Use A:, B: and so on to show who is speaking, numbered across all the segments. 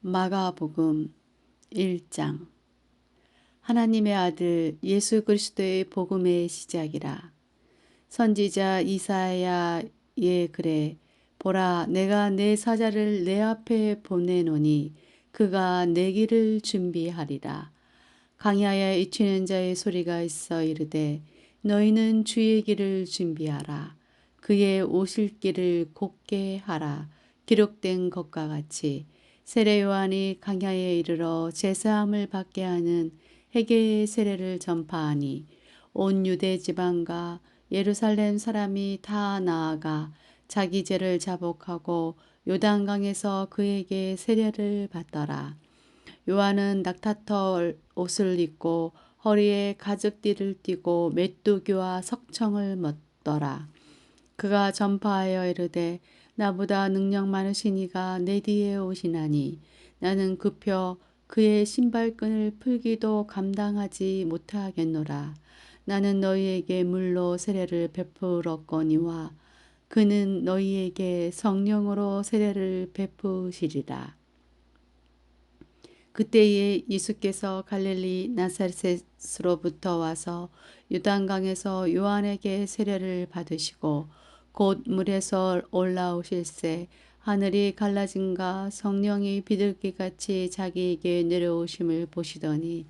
A: 마가복음 1장. 하나님의 아들 예수 그리스도의 복음의 시작이라. 선지자 이사야의 글에 보라, 내가 내 사자를 내 앞에 보내노니 그가 내 길을 준비하리라. 강야에 잊히는 자의 소리가 있어 이르되 너희는 주의 길을 준비하라. 그의 오실 길을 곧게 하라. 기록된 것과 같이 세례 요한이 강야에 이르러 제사함을 받게 하는 회개의 세례를 전파하니 온 유대 지방과 예루살렘 사람이 다 나아가 자기 죄를 자복하고 요단강에서 그에게 세례를 받더라. 요한은 낙타털 옷을 입고 허리에 가죽띠를 띠고 메뚜기와 석청을 멋더라. 그가 전파하여 이르되 나보다 능력 많으신 이가 내 뒤에 오시나니 나는 굽혀 그의 신발끈을 풀기도 감당하지 못하겠노라. 나는 너희에게 물로 세례를 베풀었거니와 그는 너희에게 성령으로 세례를 베푸시리라. 그때에 예수께서 갈릴리 나사렛으로부터 와서 요단강에서 요한에게 세례를 받으시고 곧 물에서 올라오실새 하늘이 갈라짐과 성령이 비둘기같이 자기에게 내려오심을 보시더니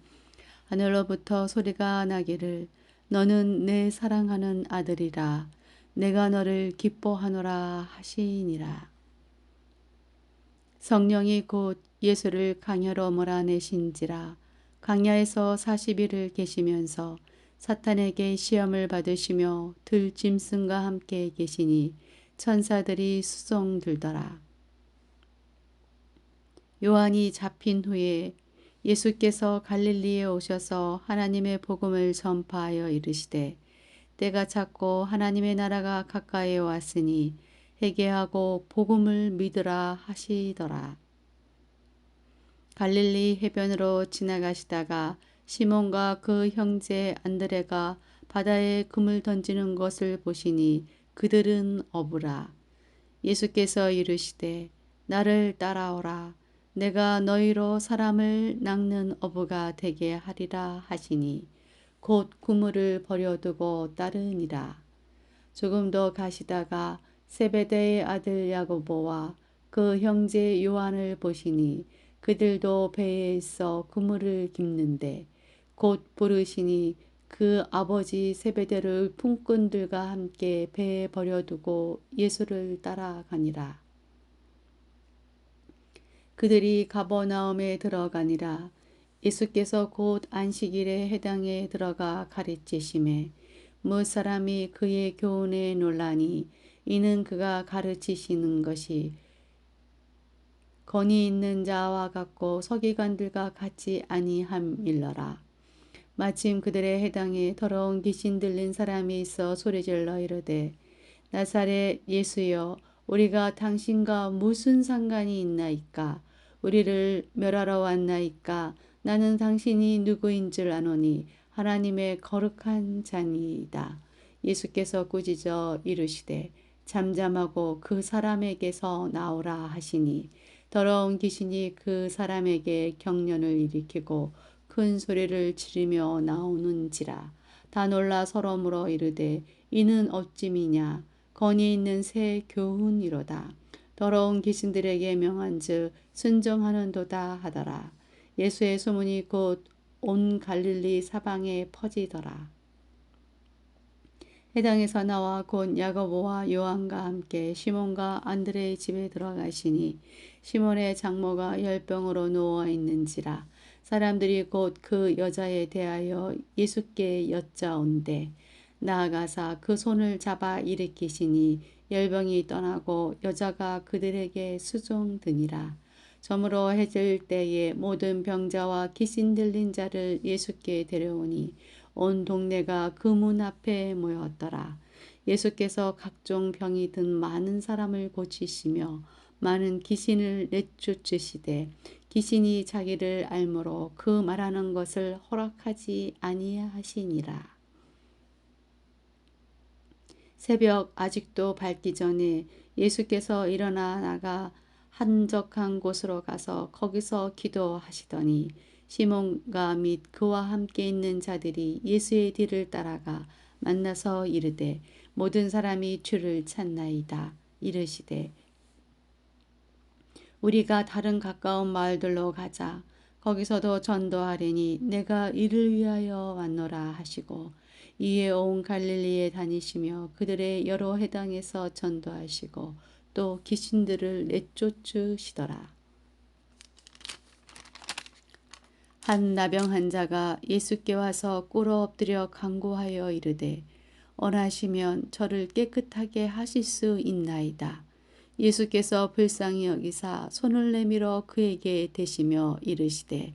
A: 하늘로부터 소리가 나기를 너는 내 사랑하는 아들이라 내가 너를 기뻐하노라 하시니라. 성령이 곧 예수를 강야로 몰아내신지라. 강야에서 40일을 계시면서 사탄에게 시험을 받으시며 들짐승과 함께 계시니 천사들이 수종 들더라. 요한이 잡힌 후에 예수께서 갈릴리에 오셔서 하나님의 복음을 전파하여 이르시되 때가 찼고 하나님의 나라가 가까이에 왔으니 회개하고 복음을 믿으라 하시더라. 갈릴리 해변으로 지나가시다가 시몬과 그 형제 안드레가 바다에 금을 던지는 것을 보시니 그들은 어부라. 예수께서 이르시되 나를 따라오라. 내가 너희로 사람을 낚는 어부가 되게 하리라 하시니 곧 그물을 버려두고 따르니라. 조금 더 가시다가 세베대의 아들 야고보와 그 형제 요한을 보시니 그들도 배에 있어 그물을 깁는데 곧 부르시니 그 아버지 세베대를 품꾼들과 함께 배에 버려두고 예수를 따라가니라. 그들이 가버나움에 들어가니라. 예수께서 곧 안식일에 회당에 들어가 가르치심에 무사람이 그의 교훈에 놀라니 이는 그가 가르치시는 것이 권위 있는 자와 같고 서기관들과 같이 아니함일러라. 마침 그들의 회당에 더러운 귀신 들린 사람이 있어 소리질러 이르되 나사렛 예수여 우리가 당신과 무슨 상관이 있나이까? 우리를 멸하러 왔나이까? 나는 당신이 누구인 줄 아노니 하나님의 거룩한 자니이다. 예수께서 꾸짖어 이르시되 잠잠하고 그 사람에게서 나오라 하시니 더러운 귀신이 그 사람에게 경련을 일으키고 큰 소리를 지르며 나오는지라. 다 놀라 서로 물어 이르되 이는 어찌미냐? 권위 있는 새 교훈이로다. 더러운 귀신들에게 명한즉 순종하는도다 하더라. 예수의 소문이 곧 온 갈릴리 사방에 퍼지더라. 회당에서 나와 곧 야고보와 요한과 함께 시몬과 안드레의 집에 들어가시니 시몬의 장모가 열병으로 누워 있는지라. 사람들이 곧 그 여자에 대하여 예수께 여짜온대 나아가사 그 손을 잡아 일으키시니 열병이 떠나고 여자가 그들에게 수종드니라. 저물어 해질 때에 모든 병자와 귀신 들린 자를 예수께 데려오니 온 동네가 그 문 앞에 모였더라. 예수께서 각종 병이 든 많은 사람을 고치시며 많은 귀신을 내쫓으시되 귀신이 자기를 알므로 그 말하는 것을 허락하지 아니하시니라. 새벽 아직도 밝기 전에 예수께서 일어나 나가 한적한 곳으로 가서 거기서 기도하시더니 시몬과 및 그와 함께 있는 자들이 예수의 뒤를 따라가 만나서 이르되 모든 사람이 주를 찾나이다. 이르시되 우리가 다른 가까운 마을들로 가자. 거기서도 전도하려니 내가 이를 위하여 왔노라 하시고 이에 온 갈릴리에 다니시며 그들의 여러 회당에서 전도하시고 또 귀신들을 내쫓으시더라. 한 나병 환자가 예수께 와서 꿇어 엎드려 간구하여 이르되 원하시면 저를 깨끗하게 하실 수 있나이다. 예수께서 불쌍히 여기사 손을 내밀어 그에게 대시며 이르시되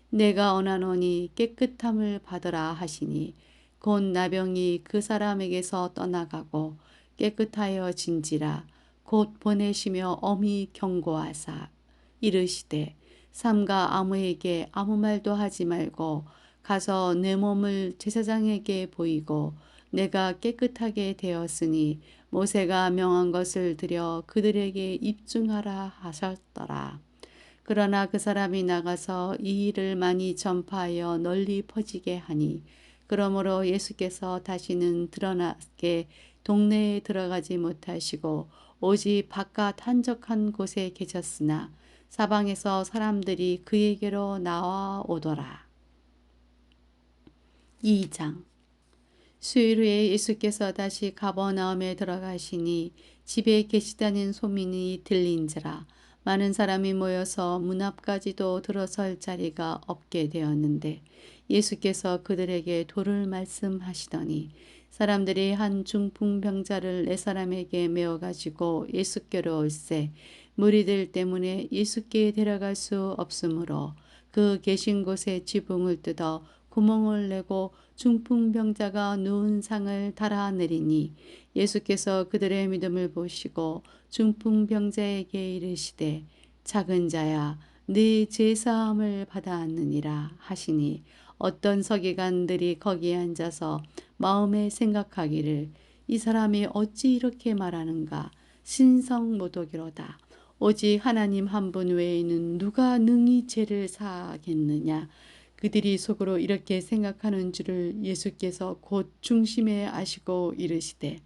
A: 내가 원하노니 깨끗함을 받으라 하시니 곧 나병이 그 사람에게서 떠나가고 깨끗하여 진지라. 곧 보내시며 엄히 경고하사 이르시되 삼가 아무에게 아무 말도 하지 말고 가서 내 몸을 제사장에게 보이고 내가 깨끗하게 되었으니 모세가 명한 것을 들여 그들에게 입증하라 하셨더라. 그러나 그 사람이 나가서 이 일을 많이 전파하여 널리 퍼지게 하니 그러므로 예수께서 다시는 드러나게 동네에 들어가지 못하시고 오직 바깥 한적한 곳에 계셨으나 사방에서 사람들이 그에게로 나와오더라. 2장 수일 후에 예수께서 다시 가버나움에 들어가시니 집에 계시다는 소문이 들린지라 많은 사람이 모여서 문 앞까지도 들어설 자리가 없게 되었는데 예수께서 그들에게 도를 말씀하시더니 사람들이 한 중풍병자를 네 사람에게 메어 가지고 예수께로 올세 무리들 때문에 예수께 데려갈 수 없으므로 그 계신 곳에 지붕을 뜯어 구멍을 내고 중풍병자가 누운 상을 달아내리니 예수께서 그들의 믿음을 보시고 중풍병자에게 이르시되 작은 자야 네 죄사함을 받아왔느니라 하시니 어떤 서기관들이 거기에 앉아서 마음에 생각하기를 이 사람이 어찌 이렇게 말하는가 신성모독이로다. 오직 하나님 한 분 외에는 누가 능히 죄를 사하겠느냐. 그들이 속으로 이렇게 생각하는 줄을 예수께서 곧 중심에 아시고 이르시되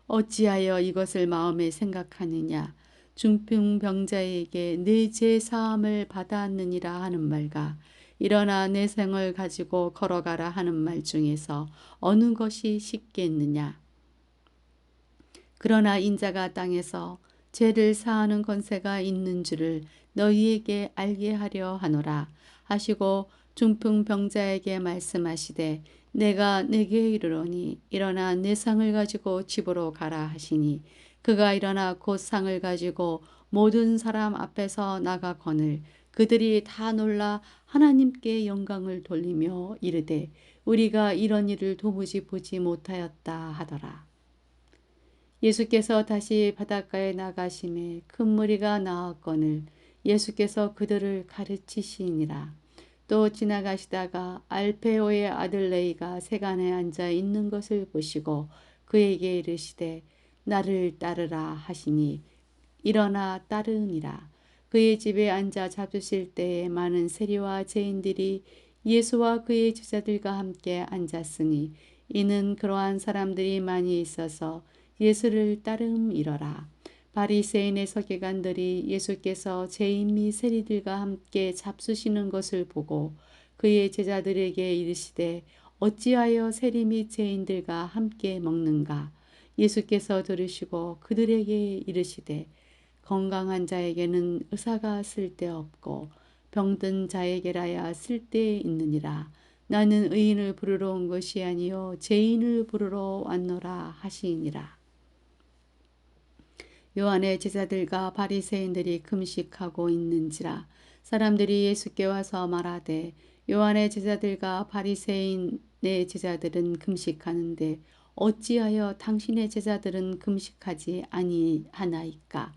A: 어찌하여 이것을 마음에 생각하느냐. 중풍병자에게 내 죄 사함을 받았느니라 하는 말과 일어나 내 생을 가지고 걸어가라 하는 말 중에서 어느 것이 쉽겠느냐. 그러나 인자가 땅에서 죄를 사하는 권세가 있는 줄을 너희에게 알게 하려 하노라 하시고 중풍병자에게 말씀하시되 내가 네게 이르노니 일어나 내 상을 가지고 집으로 가라 하시니 그가 일어나 곧 상을 가지고 모든 사람 앞에서 나가거늘 그들이 다 놀라 하나님께 영광을 돌리며 이르되 우리가 이런 일을 도무지 보지 못하였다 하더라. 예수께서 다시 바닷가에 나가심에 큰 무리가 나왔거늘 예수께서 그들을 가르치시니라. 또 지나가시다가 알페오의 아들 레이가 세간에 앉아 있는 것을 보시고 그에게 이르시되 나를 따르라 하시니 일어나 따르니라. 그의 집에 앉아 잡수실 때에 많은 세리와 죄인들이 예수와 그의 제자들과 함께 앉았으니 이는 그러한 사람들이 많이 있어서 예수를 따름이러라. 바리새인의 서기관들이 예수께서 죄인 및 세리들과 함께 잡수시는 것을 보고 그의 제자들에게 이르시되 어찌하여 세리 및 죄인들과 함께 먹는가. 예수께서 들으시고 그들에게 이르시되 건강한 자에게는 의사가 쓸데없고 병든 자에게라야 쓸데 있느니라. 나는 의인을 부르러 온 것이 아니요 죄인을 부르러 왔노라 하시니라. 요한의 제자들과 바리새인들이 금식하고 있는지라 사람들이 예수께 와서 말하되 요한의 제자들과 바리새인의 제자들은 금식하는데 어찌하여 당신의 제자들은 금식하지 아니하나이까.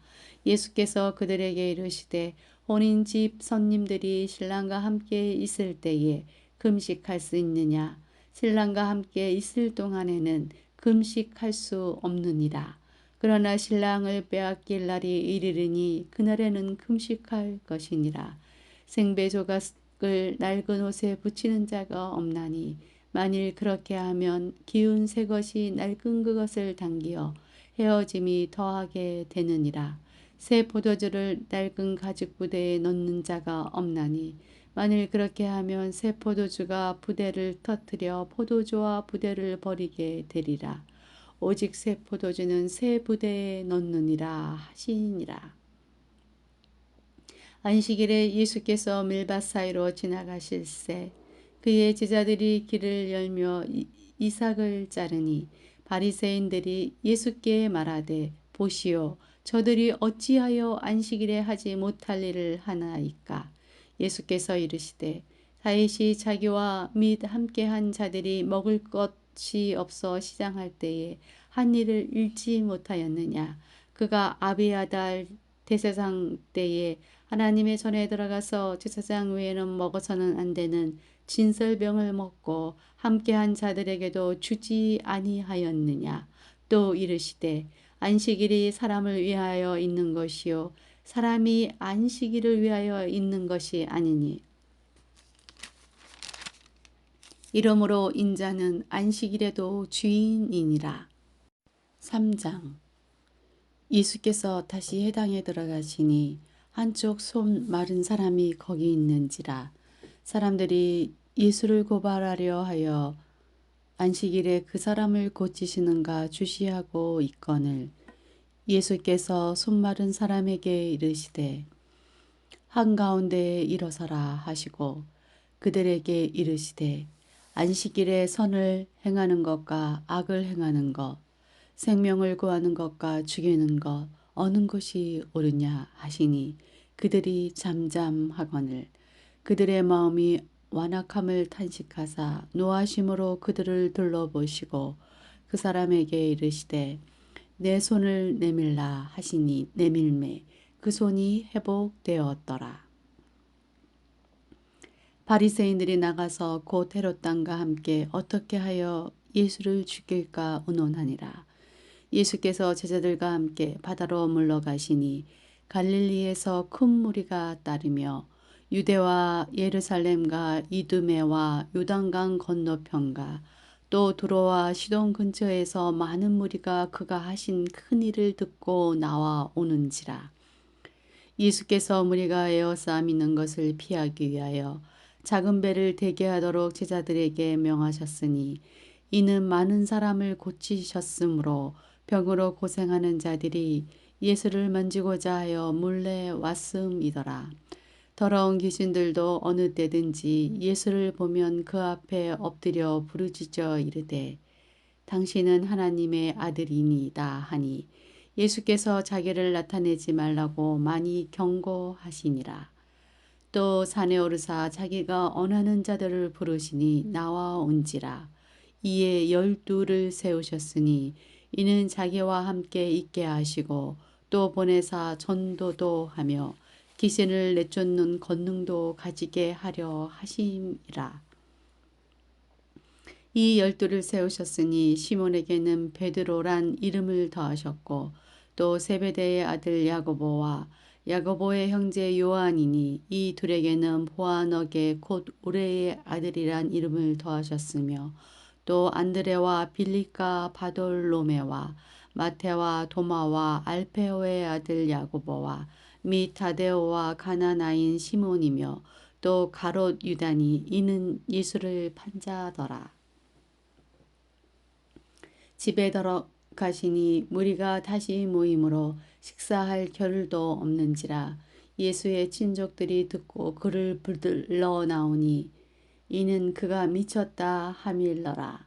A: 예수께서 그들에게 이르시되 혼인집 손님들이 신랑과 함께 있을 때에 금식할 수 있느냐. 신랑과 함께 있을 동안에는 금식할 수 없느니라. 그러나 신랑을 빼앗길 날이 이르리니 그날에는 금식할 것이니라. 생배 조각을 낡은 옷에 붙이는 자가 없나니 만일 그렇게 하면 기운 새 것이 낡은 그것을 당기어 헤어짐이 더하게 되느니라. 새 포도주를 낡은 가죽 부대에 넣는 자가 없나니 만일 그렇게 하면 새 포도주가 부대를 터뜨려 포도주와 부대를 버리게 되리라. 오직 새 포도주는 새 부대에 넣느니라 하시니라. 안식일에 예수께서 밀밭 사이로 지나가실새 그의 제자들이 길을 열며 이삭을 자르니 바리새인들이 예수께 말하되 보시오 저들이 어찌하여 안식일에 하지 못할 일을 하나이까. 예수께서 이르시되 다윗이 자기와 및 함께한 자들이 먹을 것이 없어 시장할 때에 한 일을 잃지 못하였느냐. 그가 아비아달 대제사장 때에 하나님의 전에 들어가서 제사장 외에는 먹어서는 안 되는 진설병을 먹고 함께한 자들에게도 주지 아니하였느냐. 또 이르시되 안식일이 사람을 위하여 있는 것이요 사람이 안식일을 위하여 있는 것이 아니니 이러므로 인자는 안식일에도 주인이니라. 3장. 예수께서 다시 회당에 들어가시니 한쪽 손 마른 사람이 거기 있는지라. 사람들이 예수를 고발하려 하여 안식일에 그 사람을 고치시는가 주시하고 있거늘 예수께서 손 마른 사람에게 이르시되 한가운데에 일어서라 하시고 그들에게 이르시되 안식일에 선을 행하는 것과 악을 행하는 것 생명을 구하는 것과 죽이는 것 어느 것이 옳으냐 하시니 그들이 잠잠하거늘 그들의 마음이 완악함을 탄식하사 노하심으로 그들을 둘러보시고 그 사람에게 이르시되 내 손을 내밀라 하시니 내밀매 그 손이 회복되었더라. 바리새인들이 나가서 곧 헤롯 왕과 함께 어떻게 하여 예수를 죽일까 의논하니라. 예수께서 제자들과 함께 바다로 물러가시니 갈릴리에서 큰 무리가 따르며 유대와 예루살렘과 이두메와 요단강 건너편과 또 두로와 시돈 근처에서 많은 무리가 그가 하신 큰 일을 듣고 나와 오는지라. 예수께서 무리가 에워싸 있는 것을 피하기 위하여 작은 배를 대게 하도록 제자들에게 명하셨으니 이는 많은 사람을 고치셨으므로 병으로 고생하는 자들이 예수를 만지고자 하여 몰래 왔음이더라. 더러운 귀신들도 어느 때든지 예수를 보면 그 앞에 엎드려 부르짖어 이르되 당신은 하나님의 아들이니이다 하니 예수께서 자기를 나타내지 말라고 많이 경고하시니라. 또 산에 오르사 자기가 원하는 자들을 부르시니 나와 온지라. 이에 12를 세우셨으니 이는 자기와 함께 있게 하시고 또 보내사 전도도 하며 귀신을 내쫓는 권능도 가지게 하려 하심이라. 이 12를 세우셨으니 시몬에게는 베드로란 이름을 더하셨고 또 세베대의 아들 야고보와 야고보의 형제 요한이니 이 둘에게는 보아너게 곧 우레의 아들이란 이름을 더하셨으며 또 안드레와 빌립과 바돌로메와 마테와 도마와 알페오의 아들 야고보와 및 타데오와 가나나인 시몬이며 또 가롯 유다니 이는 예수를 판자더라. 집에 들어가시니 무리가 다시 모이므로 식사할 겨를도 없는지라. 예수의 친족들이 듣고 그를 불러 나오니 이는 그가 미쳤다 하밀러라.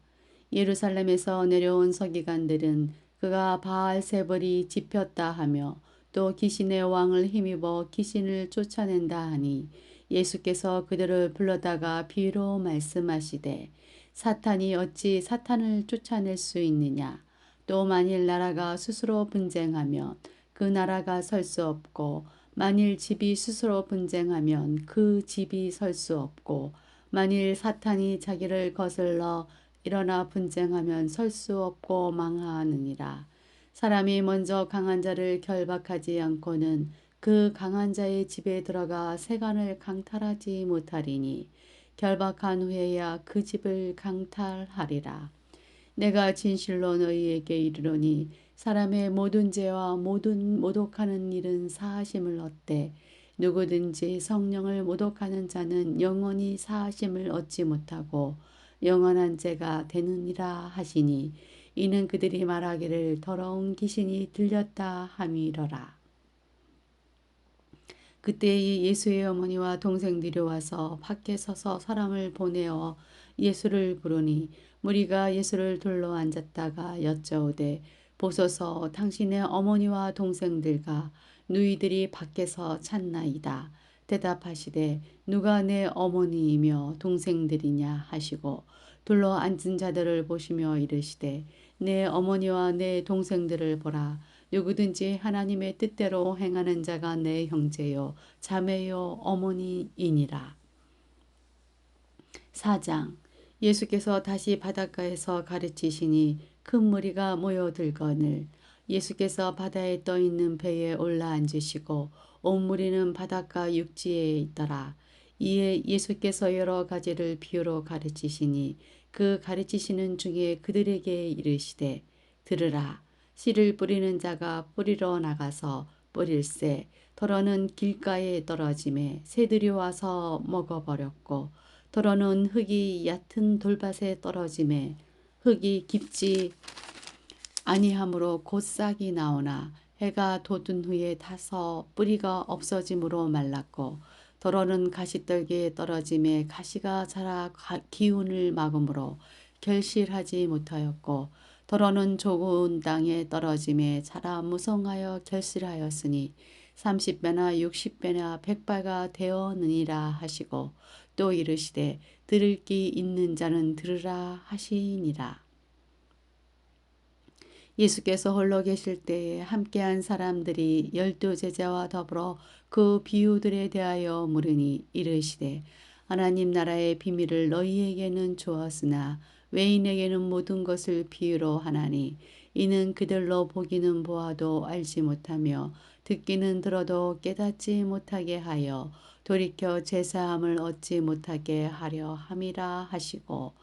A: 예루살렘에서 내려온 서기관들은 그가 바알세불이 집혔다 하며 또 귀신의 왕을 힘입어 귀신을 쫓아낸다 하니 예수께서 그들을 불러다가 비유로 말씀하시되 사탄이 어찌 사탄을 쫓아낼 수 있느냐. 또 만일 나라가 스스로 분쟁하면 그 나라가 설 수 없고 만일 집이 스스로 분쟁하면 그 집이 설 수 없고 만일 사탄이 자기를 거슬러 일어나 분쟁하면 설 수 없고 망하느니라. 사람이 먼저 강한 자를 결박하지 않고는 그 강한 자의 집에 들어가 세간을 강탈하지 못하리니 결박한 후에야 그 집을 강탈하리라. 내가 진실로 너희에게 이르노니 사람의 모든 죄와 모든 모독하는 일은 사하심을 얻되 누구든지 성령을 모독하는 자는 영원히 사하심을 얻지 못하고 영원한 죄가 되느니라 하시니 이는 그들이 말하기를 더러운 귀신이 들렸다 함이러라. 그때 예수의 어머니와 동생들이 와서 밖에 서서 사람을 보내어 예수를 부르니 무리가 예수를 둘러 앉았다가 여짜오되 보소서 당신의 어머니와 동생들과 누이들이 밖에서 찾나이다. 대답하시되 누가 내 어머니이며 동생들이냐 하시고 둘러 앉은 자들을 보시며 이르시되 내 어머니와 내 동생들을 보라. 누구든지 하나님의 뜻대로 행하는 자가 내 형제요 자매요 어머니이니라. 4장. 예수께서 다시 바닷가에서 가르치시니 큰 무리가 모여들거늘 예수께서 바다에 떠 있는 배에 올라앉으시고 온 무리는 바닷가 육지에 있더라. 이에 예수께서 여러 가지를 비유로 가르치시니 그 가르치시는 중에 그들에게 이르시되 들으라. 씨를 뿌리는 자가 뿌리러 나가서 뿌릴새 더러는 길가에 떨어짐에 새들이 와서 먹어버렸고 더러는 흙이 얕은 돌밭에 떨어짐에 흙이 깊지 아니하므로 곧 싹이 나오나 해가 돋은 후에 타서 뿌리가 없어짐으로 말랐고 더러는 가시떨기에 떨어짐에 가시가 자라 기운을 막음으로 결실하지 못하였고 더러는 좋은 땅에 떨어짐에 자라 무성하여 결실하였으니 30배나 60배나 100배가 되었느니라 하시고 또 이르시되 들을 귀 있는 자는 들으라 하시니라. 예수께서 홀로 계실 때에 함께한 사람들이 12제자와 더불어 그 비유들에 대하여 물으니 이르시되 하나님 나라의 비밀을 너희에게는 주었으나 외인에게는 모든 것을 비유로 하나니 이는 그들로 보기는 보아도 알지 못하며 듣기는 들어도 깨닫지 못하게 하여 돌이켜 제사함을 얻지 못하게 하려 함이라 하시고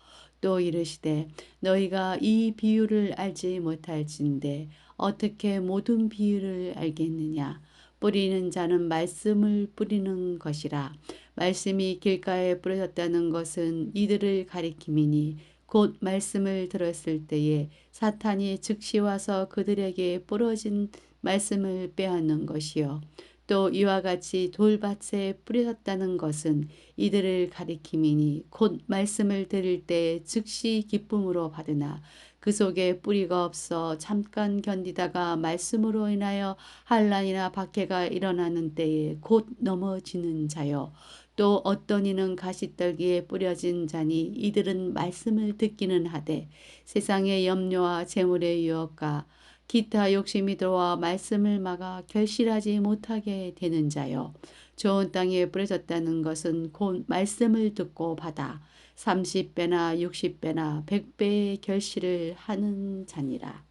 A: 또 이르시되 너희가 이 비유를 알지 못할진대 어떻게 모든 비유를 알겠느냐. 뿌리는 자는 말씀을 뿌리는 것이라. 말씀이 길가에 뿌려졌다는 것은 이들을 가리킴이니 곧 말씀을 들었을 때에 사탄이 즉시 와서 그들에게 부러진 말씀을 빼앗는 것이요. 또 이와 같이 돌밭에 뿌려졌다는 것은 이들을 가리킴이니 곧 말씀을 들을 때 즉시 기쁨으로 받으나 그 속에 뿌리가 없어 잠깐 견디다가 말씀으로 인하여 환난이나 박해가 일어나는 때에 곧 넘어지는 자요. 또 어떤 이는 가시떨기에 뿌려진 자니 이들은 말씀을 듣기는 하되 세상의 염려와 재물의 유혹과 기타 욕심이 들어와 말씀을 막아 결실하지 못하게 되는 자요. 좋은 땅에 뿌려졌다는 것은 곧 말씀을 듣고 받아 30배나 60배나 100배의 결실을 하는 자니라.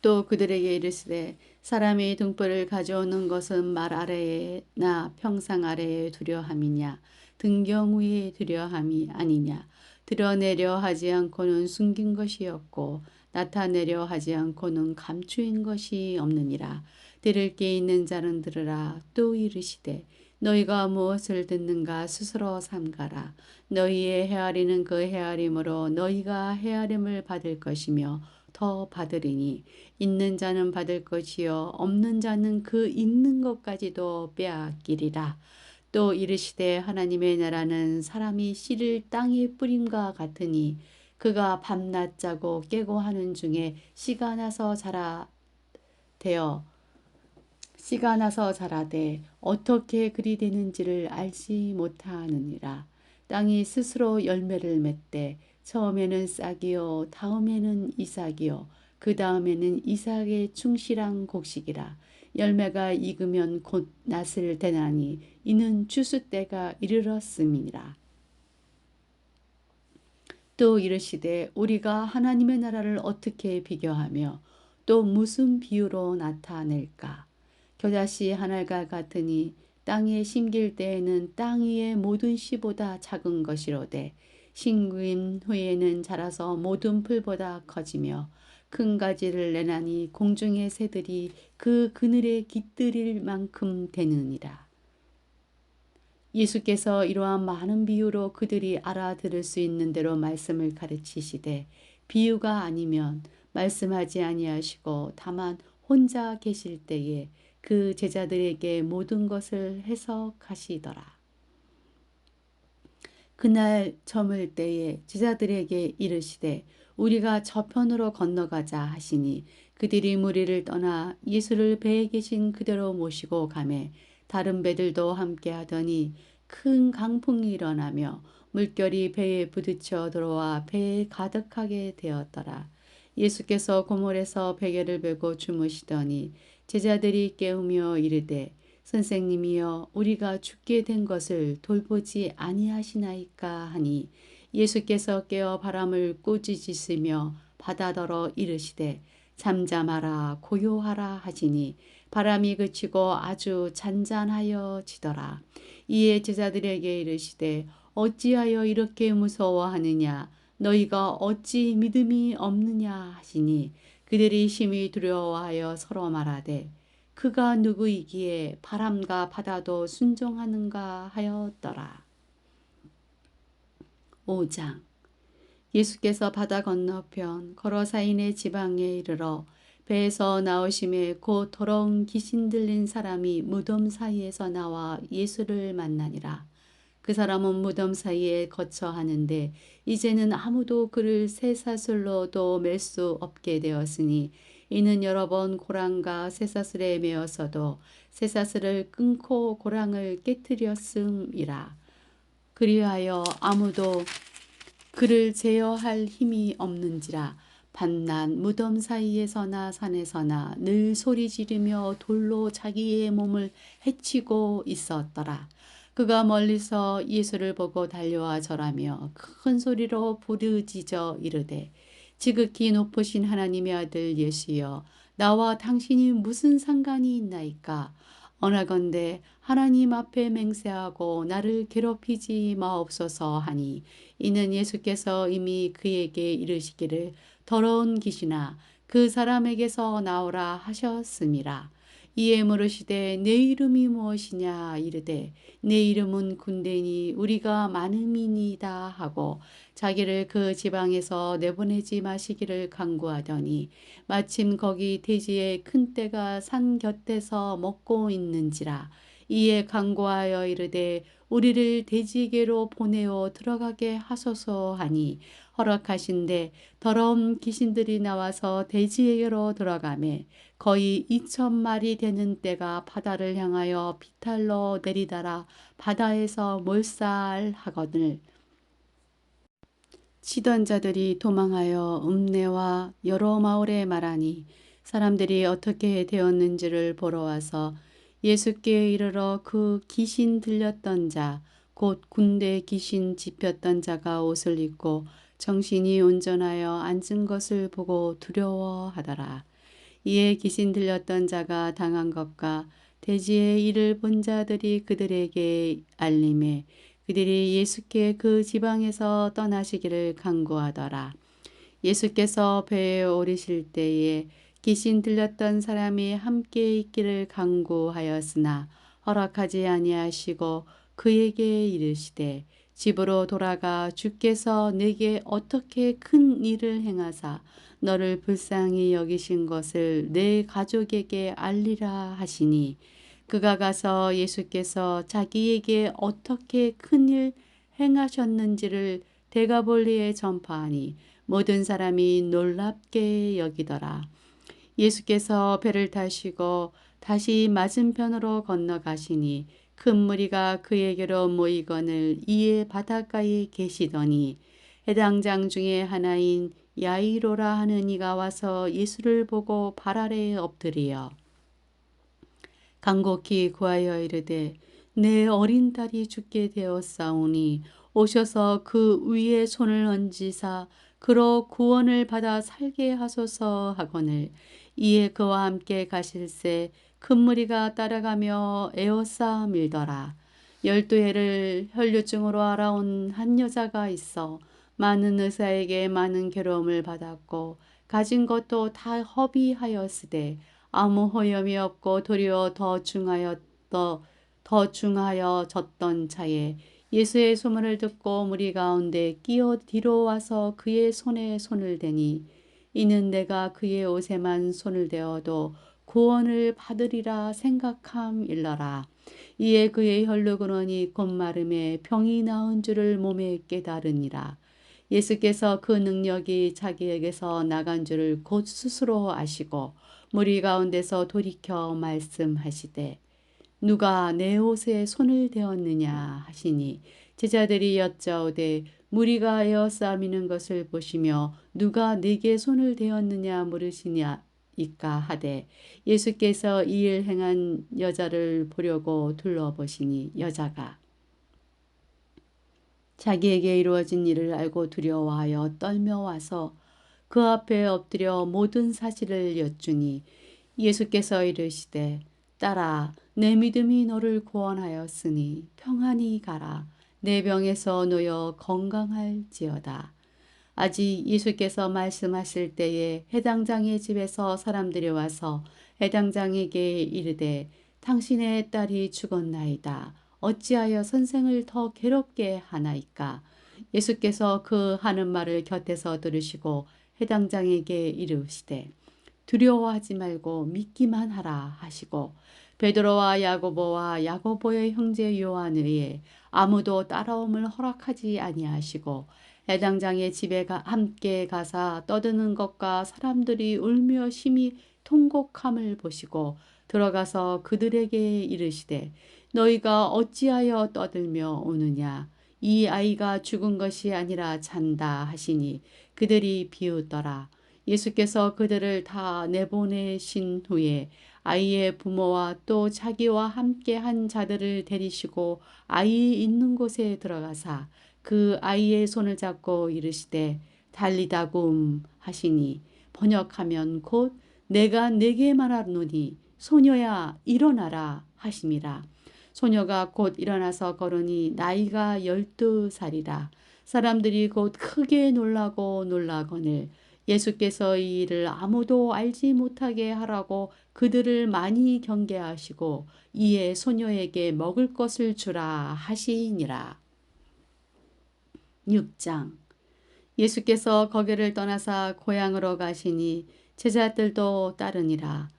A: 또 그들에게 이르시되 사람이 등불을 가져오는 것은 말 아래에나 평상 아래에 두려 함이냐 등경 위에 두려 함이 아니냐. 드러내려 하지 않고는 숨긴 것이었고 나타내려 하지 않고는 감추인 것이 없느니라. 들을 게 있는 자는 들으라. 또 이르시되 너희가 무엇을 듣는가 스스로 삼가라. 너희의 헤아리는 그 헤아림으로 너희가 헤아림을 받을 것이며 더 받으리니 있는 자는 받을 것이요 없는 자는 그 있는 것까지도 빼앗기리라. 또 이르시되 하나님의 나라는 사람이 씨를 땅에 뿌림과 같으니 그가 밤낮 자고 깨고 하는 중에 씨가 나서 자라되 어떻게 그리 되는지를 알지 못하느니라. 땅이 스스로 열매를 맺되 처음에는 싹이요 다음에는 이삭이요 그 다음에는 이삭의 충실한 곡식이라. 열매가 익으면 곧 낫을 대나니 이는 추수 때가 이르렀음이니라. 또 이르시되 우리가 하나님의 나라를 어떻게 비교하며 또 무슨 비유로 나타낼까? 겨자씨 한 알과 같으니 땅에 심길 때에는 땅 위의 모든 씨보다 작은 것이로되 심긴 후에는 자라서 모든 풀보다 커지며 큰 가지를 내나니 공중의 새들이 그 그늘에 깃들일 만큼 되느니라. 예수께서 이러한 많은 비유로 그들이 알아들을 수 있는 대로 말씀을 가르치시되 비유가 아니면 말씀하지 아니하시고 다만 혼자 계실 때에 그 제자들에게 모든 것을 해석하시더라. 그날 저물 때에 제자들에게 이르시되 우리가 저편으로 건너가자 하시니 그들이 무리를 떠나 예수를 배에 계신 그대로 모시고 가매 다른 배들도 함께 하더니 큰 강풍이 일어나며 물결이 배에 부딪혀 들어와 배에 가득하게 되었더라. 예수께서 고물에서 베개를 베고 주무시더니 제자들이 깨우며 이르되 선생님이여 우리가 죽게 된 것을 돌보지 아니하시나이까 하니 예수께서 깨어 바람을 꾸짖으시며 바다더러 이르시되 잠잠하라 고요하라 하시니 바람이 그치고 아주 잔잔하여지더라. 이에 제자들에게 이르시되 어찌하여 이렇게 무서워하느냐 너희가 어찌 믿음이 없느냐 하시니 그들이 심히 두려워하여 서로 말하되 그가 누구이기에 바람과 바다도 순종하는가 하였더라. 5장. 예수께서 바다 건너편 거러사인의 지방에 이르러 배에서 나오심에 곧 더러운 귀신 들린 사람이 무덤 사이에서 나와 예수를 만나니라. 그 사람은 무덤 사이에 거처하는데 이제는 아무도 그를 쇠사슬로도 맬 수 없게 되었으니 이는 여러 번 고랑과 쇠사슬에 매어서도 쇠사슬을 끊고 고랑을 깨뜨렸음이라. 그리하여 아무도 그를 제어할 힘이 없는지라. 밤낮 무덤 사이에서나 산에서나 늘 소리 지르며 돌로 자기의 몸을 해치고 있었더라. 그가 멀리서 예수를 보고 달려와 절하며 큰 소리로 부르짖어 이르되 지극히 높으신 하나님의 아들 예수여 나와 당신이 무슨 상관이 있나이까. 언하건대 하나님 앞에 맹세하고 나를 괴롭히지 마옵소서 하니 이는 예수께서 이미 그에게 이르시기를 더러운 귀신아 그 사람에게서 나오라 하셨음이라. 이에 물으시되 내 이름이 무엇이냐 이르되 내 이름은 군대니 우리가 많음이니이다 하고 자기를 그 지방에서 내보내지 마시기를 간구하더니 마침 거기 돼지의 큰 떼가 산 곁에서 먹고 있는지라. 이에 간구하여 이르되 우리를 돼지에게로 보내어 들어가게 하소서 하니 허락하신대 더러운 귀신들이 나와서 돼지에게로 들어가매 거의 2,000마리 되는 떼가 바다를 향하여 비탈로 내리다라 바다에서 몰살하거늘 치던 자들이 도망하여 읍내와 여러 마을에 말하니 사람들이 어떻게 되었는지를 보러 와서 예수께 이르러 그 귀신 들렸던 자 곧 군대 귀신 집혔던 자가 옷을 입고 정신이 온전하여 앉은 것을 보고 두려워하더라. 이에 귀신 들렸던 자가 당한 것과 돼지의 일을 본 자들이 그들에게 알림해 그들이 예수께 그 지방에서 떠나시기를 간구하더라. 예수께서 배에 오르실 때에 귀신 들렸던 사람이 함께 있기를 간구하였으나 허락하지 아니하시고 그에게 이르시되 집으로 돌아가 주께서 내게 어떻게 큰 일을 행하사 너를 불쌍히 여기신 것을 내 가족에게 알리라 하시니 그가 가서 예수께서 자기에게 어떻게 큰 일 행하셨는지를 데가볼리에 전파하니 모든 사람이 놀랍게 여기더라. 예수께서 배를 타시고 다시 맞은편으로 건너가시니 큰 무리가 그에게로 모이거늘 이에 바닷가에 계시더니 해당 장 중에 하나인 야이로라 하는 이가 와서 예수를 보고 발 아래에 엎드리어 간곡히 구하여 이르되 내 어린 딸이 죽게 되었사오니 오셔서 그 위에 손을 얹으사 그로 구원을 받아 살게 하소서 하거늘. 이에 그와 함께 가실새 큰 무리가 따라가며 에워싸 밀더라. 12해를 혈류증으로 알아온 한 여자가 있어 많은 의사에게 많은 괴로움을 받았고 가진 것도 다 허비하였으되 아무 호염이 없고 도리어 더 중하여졌던 차에 예수의 소문을 듣고 무리 가운데 끼어 뒤로 와서 그의 손에 손을 대니 이는 내가 그의 옷에만 손을 대어도 구원을 받으리라 생각함일러라. 이에 그의 혈루근원이 곧 마름에 병이 나은 줄을 몸에 깨달으니라. 예수께서 그 능력이 자기에게서 나간 줄을 곧 스스로 아시고 무리 가운데서 돌이켜 말씀하시되 누가 내 옷에 손을 대었느냐 하시니 제자들이 여짜오되 무리가 에워싸미는 것을 보시며 누가 내게 손을 대었느냐 물으시냐이까 하되 예수께서 이 일 행한 여자를 보려고 둘러보시니 여자가 자기에게 이루어진 일을 알고 두려워하여 떨며 와서 그 앞에 엎드려 모든 사실을 여쭈니 예수께서 이르시되 딸아 내 믿음이 너를 구원하였으니 평안히 가라. 내 병에서 놓여 건강할지어다. 아직 예수께서 말씀하실 때에 해당장의 집에서 사람들이 와서 해당장에게 이르되 당신의 딸이 죽었나이다. 어찌하여 선생을 더 괴롭게 하나이까? 예수께서 그 하는 말을 곁에서 들으시고 해당장에게 이르시되 두려워하지 말고 믿기만 하라 하시고 베드로와 야고보와 야고보의 형제 요한의 아무도 따라옴을 허락하지 아니하시고 해당장의 집에 함께 가사 떠드는 것과 사람들이 울며 심히 통곡함을 보시고 들어가서 그들에게 이르시되 너희가 어찌하여 떠들며 오느냐 이 아이가 죽은 것이 아니라 잔다 하시니 그들이 비웃더라. 예수께서 그들을 다 내보내신 후에 아이의 부모와 또 자기와 함께 한 자들을 데리시고 아이 있는 곳에 들어가사 그 아이의 손을 잡고 이르시되 달리다굼 하시니 번역하면 곧 내가 네게 말하노니 소녀야 일어나라 하심이라. 소녀가 곧 일어나서 걸으니 나이가 12살이라. 사람들이 곧 크게 놀라거늘 예수께서 이 일을 아무도 알지 못하게 하라고 그들을 많이 경계하시고 이에 소녀에게 먹을 것을 주라 하시니라. 6장. 예수께서 거기를 떠나사 고향으로 가시니 제자들도 따르니라.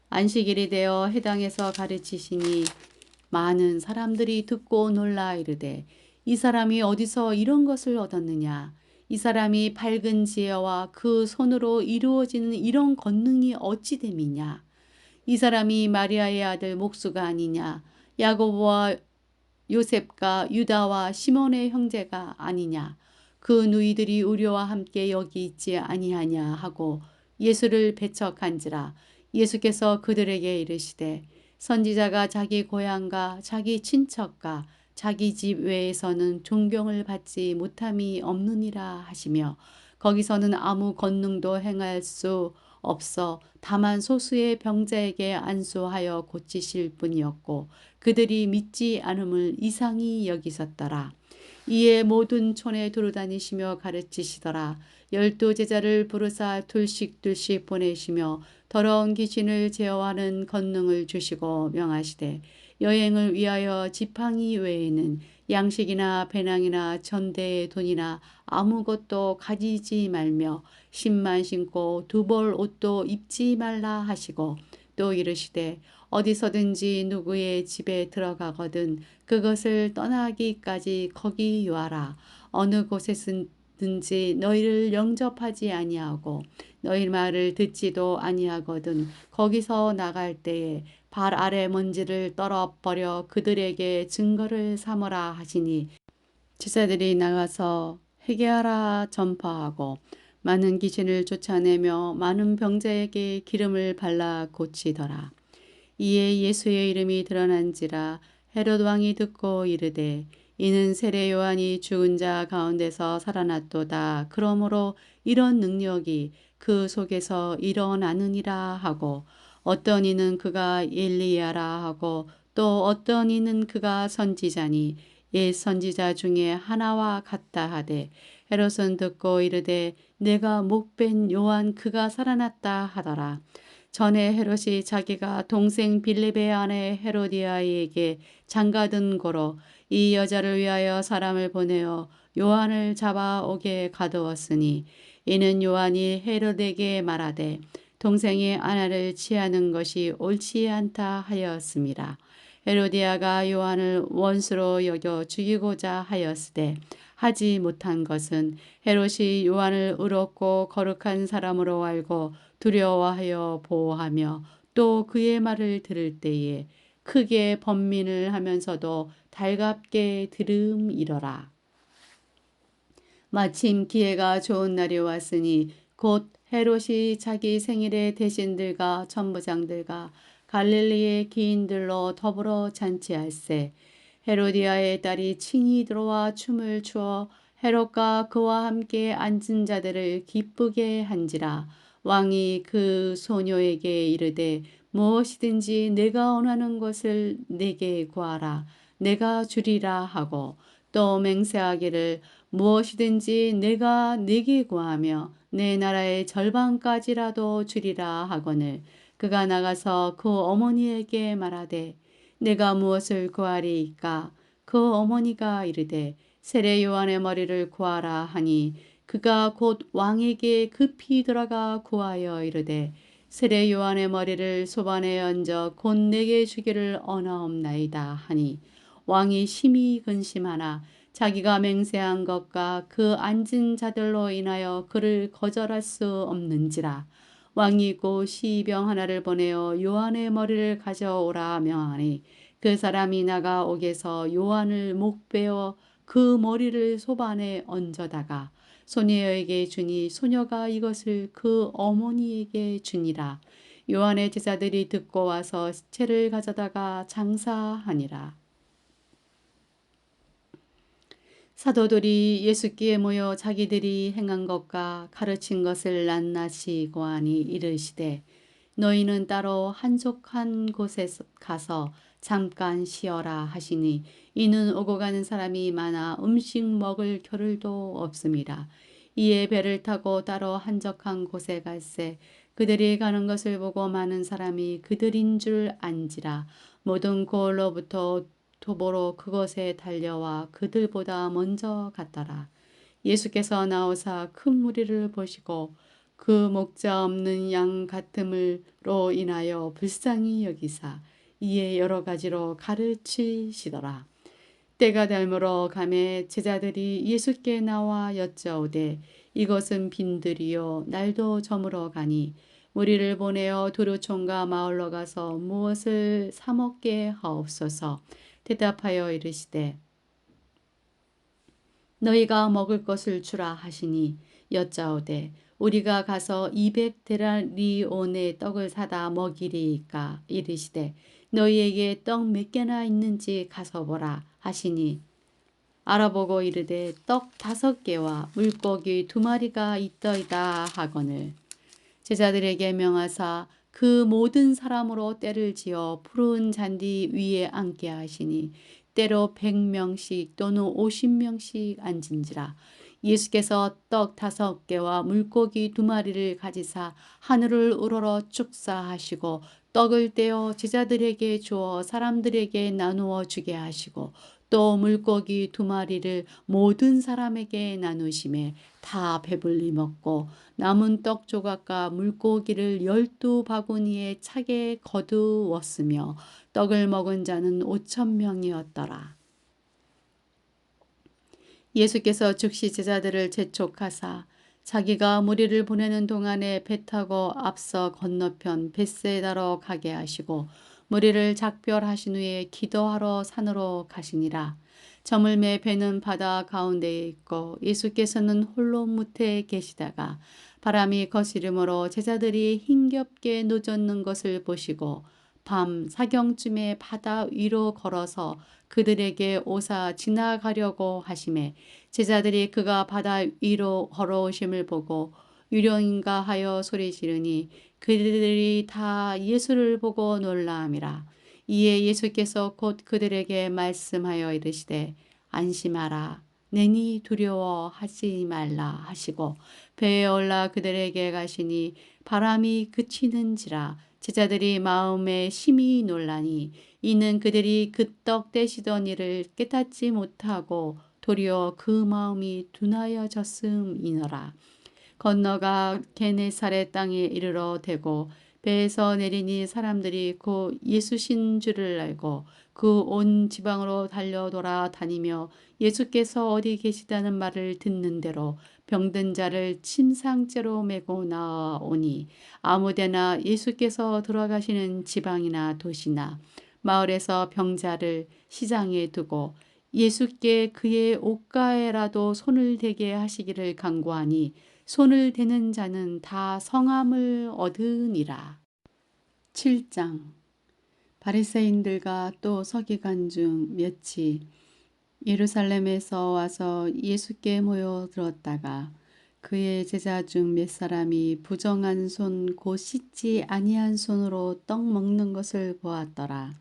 A: 안식일이 되어 회당에서 가르치시니 많은 사람들이 듣고 놀라 이르되 이 사람이 어디서 이런 것을 얻었느냐? 이 사람이 밝은 지혜와 그 손으로 이루어지는 이런 권능이 어찌 됨이냐? 이 사람이 마리아의 아들 목수가 아니냐? 야고보와 요셉과 유다와 시몬의 형제가 아니냐? 그 누이들이 우리와 함께 여기 있지 아니하냐 하고 예수를 배척한지라. 예수께서 그들에게 이르시되 선지자가 자기 고향과 자기 친척과 자기 집 외에서는 존경을 받지 못함이 없느니라 하시며 거기서는 아무 권능도 행할 수 없어 다만 소수의 병자에게 안수하여 고치실 뿐이었고 그들이 믿지 않음을 이상히 여기셨더라. 이에 모든 촌에 두루다니시며 가르치시더라. 12 제자를 부르사 둘씩 보내시며 더러운 귀신을 제어하는 권능을 주시고 명하시되 여행을 위하여 지팡이 외에는 양식이나 배낭이나 전대의 돈이나 아무것도 가지지 말며 신만 신고 두 벌 옷도 입지 말라 하시고 또 이르시되 어디서든지 누구의 집에 들어가거든 그것을 떠나기까지 거기 유하라. 어느 곳에든지 너희를 영접하지 아니하고 너희 말을 듣지도 아니하거든 거기서 나갈 때에 발 아래 먼지를 떨어버려 그들에게 증거를 삼으라 하시니 제자들이 나가서 회개하라 전파하고 많은 귀신을 쫓아내며 많은 병자에게 기름을 발라 고치더라. 이에 예수의 이름이 드러난지라 헤롯 왕이 듣고 이르되 이는 세례 요한이 죽은 자 가운데서 살아났도다. 그러므로 이런 능력이 그 속에서 일어나느니라 하고, 어떤 이는 그가 엘리야라 하고 또 어떤 이는 그가 선지자니 옛 선지자 중에 하나와 같다 하되, 헤롯은 듣고 이르되 내가 목벤 요한 그가 살아났다 하더라. 전에 헤롯이 자기가 동생 빌립의 아내 헤로디아에게 장가든 고로 이 여자를 위하여 사람을 보내어 요한을 잡아오게 가두었으니, 이는 요한이 헤롯에게 말하되 동생의 아내를 취하는 것이 옳지 않다 하였습니다. 헤로디아가 요한을 원수로 여겨 죽이고자 하였으되 하지 못한 것은 헤롯이 요한을 의롭고 거룩한 사람으로 알고 두려워하여 보호하며 또 그의 말을 들을 때에 크게 번민을 하면서도 달갑게 들음이러라. 마침 기회가 좋은 날이 왔으니 곧 헤롯이 자기 생일에 대신들과 천부장들과 갈릴리의 기인들로 더불어 잔치할세. 헤로디아의 딸이 친히 들어와 춤을 추어 헤롯과 그와 함께 앉은 자들을 기쁘게 한지라. 왕이 그 소녀에게 이르되 무엇이든지 내가 원하는 것을 내게 구하라. 내가 주리라 하고, 또 맹세하기를 무엇이든지 내가 네게 구하며 내 나라의 절반까지라도 주리라 하거늘, 그가 나가서 그 어머니에게 말하되 내가 무엇을 구하리이까? 그 어머니가 이르되 세례 요한의 머리를 구하라 하니, 그가 곧 왕에게 급히 돌아가 구하여 이르되 세례 요한의 머리를 소반에 얹어 곧 내게 주기를 언하옵나이다 하니, 왕이 심히 근심하나 자기가 맹세한 것과 그 앉은 자들로 인하여 그를 거절할 수 없는지라. 왕이 곧 시병 하나를 보내어 요한의 머리를 가져오라 명하니, 그 사람이 나가 옥에서 요한을 목베어 그 머리를 소반에 얹어다가 소녀에게 주니, 소녀가 이것을 그 어머니에게 주니라. 요한의 제자들이 듣고 와서 시체를 가져다가 장사하니라. 사도들이 예수께에 모여 자기들이 행한 것과 가르친 것을 낱낱이 고하니 이르시되, 너희는 따로 한적한 곳에 가서 잠깐 쉬어라 하시니, 이는 오고 가는 사람이 많아 음식 먹을 겨를도 없음이라. 이에 배를 타고 따로 한적한 곳에 갈새 그들이 가는 것을 보고 많은 사람이 그들인 줄 안지라. 모든 고을로부터 도보로 그것에 달려와 그들보다 먼저 갔더라. 예수께서 나오사 큰 무리를 보시고 그 목자 없는 양 같음으로 인하여 불쌍히 여기사 이에 여러 가지로 가르치시더라. 때가 됨으로 가매 제자들이 예수께 나와 여짜오되 이것은 빈들이요 날도 저물어 가니 우리를 보내어 두루촌과 마을로 가서 무엇을 사 먹게 하옵소서. 대답하여 이르시되 너희가 먹을 것을 주라 하시니, 여짜오되 우리가 가서 200데나리온의 떡을 사다 먹이리이까? 이르시되 너희에게 떡 몇 개나 있는지 가서 보라 하시니, 알아보고 이르되 떡 5개와 물고기 2마리가 있더이다 하거늘, 제자들에게 명하사 그 모든 사람으로 때를 지어 푸른 잔디 위에 앉게 하시니, 때로 100명씩 또는 50명씩 앉은지라. 예수께서 떡 5개와 물고기 2마리를 가지사 하늘을 우러러 축사하시고 떡을 떼어 제자들에게 주어 사람들에게 나누어 주게 하시고, 또 물고기 2마리를 모든 사람에게 나누심에 다 배불리 먹고 남은 떡 조각과 물고기를 12바구니에 차게 거두었으며 떡을 먹은 자는 5,000명이었더라. 예수께서 즉시 제자들을 재촉하사 자기가 무리를 보내는 동안에 배 타고 앞서 건너편 벳세다로 가게 하시고 무리를 작별하신 후에 기도하러 산으로 가시니라. 저물매 배는 바다 가운데에 있고 예수께서는 홀로 무태에 계시다가 바람이 거스름으로 제자들이 힘겹게 노젓는 것을 보시고 밤 사경쯤에 바다 위로 걸어서 그들에게 오사 지나가려고 하심에 제자들이 그가 바다 위로 걸어오심을 보고 유령인가 하여 소리 지르니 그들이 다 예수를 보고 놀라함이라. 이에 예수께서 곧 그들에게 말씀하여 이르시되 안심하라. 내니 두려워하지 말라 하시고 배에 올라 그들에게 가시니 바람이 그치는지라. 제자들이 마음에 심히 놀라니 이는 그들이 그 떡 떼시던 일을 깨닫지 못하고 도리어 그 마음이 둔하여졌음이너라. 건너가 게네사렛 땅에 이르러 대고 배에서 내리니 사람들이 곧 예수신 줄을 알고 그 온 지방으로 달려 돌아다니며 예수께서 어디 계시다는 말을 듣는 대로 병든 자를 침상째로 메고 나오니 아무데나 예수께서 들어가시는 지방이나 도시나 마을에서 병자를 시장에 두고 예수께 그의 옷가에라도 손을 대게 하시기를 간구하니 손을 대는 자는 다 성함을 얻으니라. 7장. 바리새인들과 또 서기관 중 몇이 예루살렘에서 와서 예수께 모여들었다가 그의 제자 중 몇 사람이 부정한 손 곧 씻지 아니한 손으로 떡 먹는 것을 보았더라.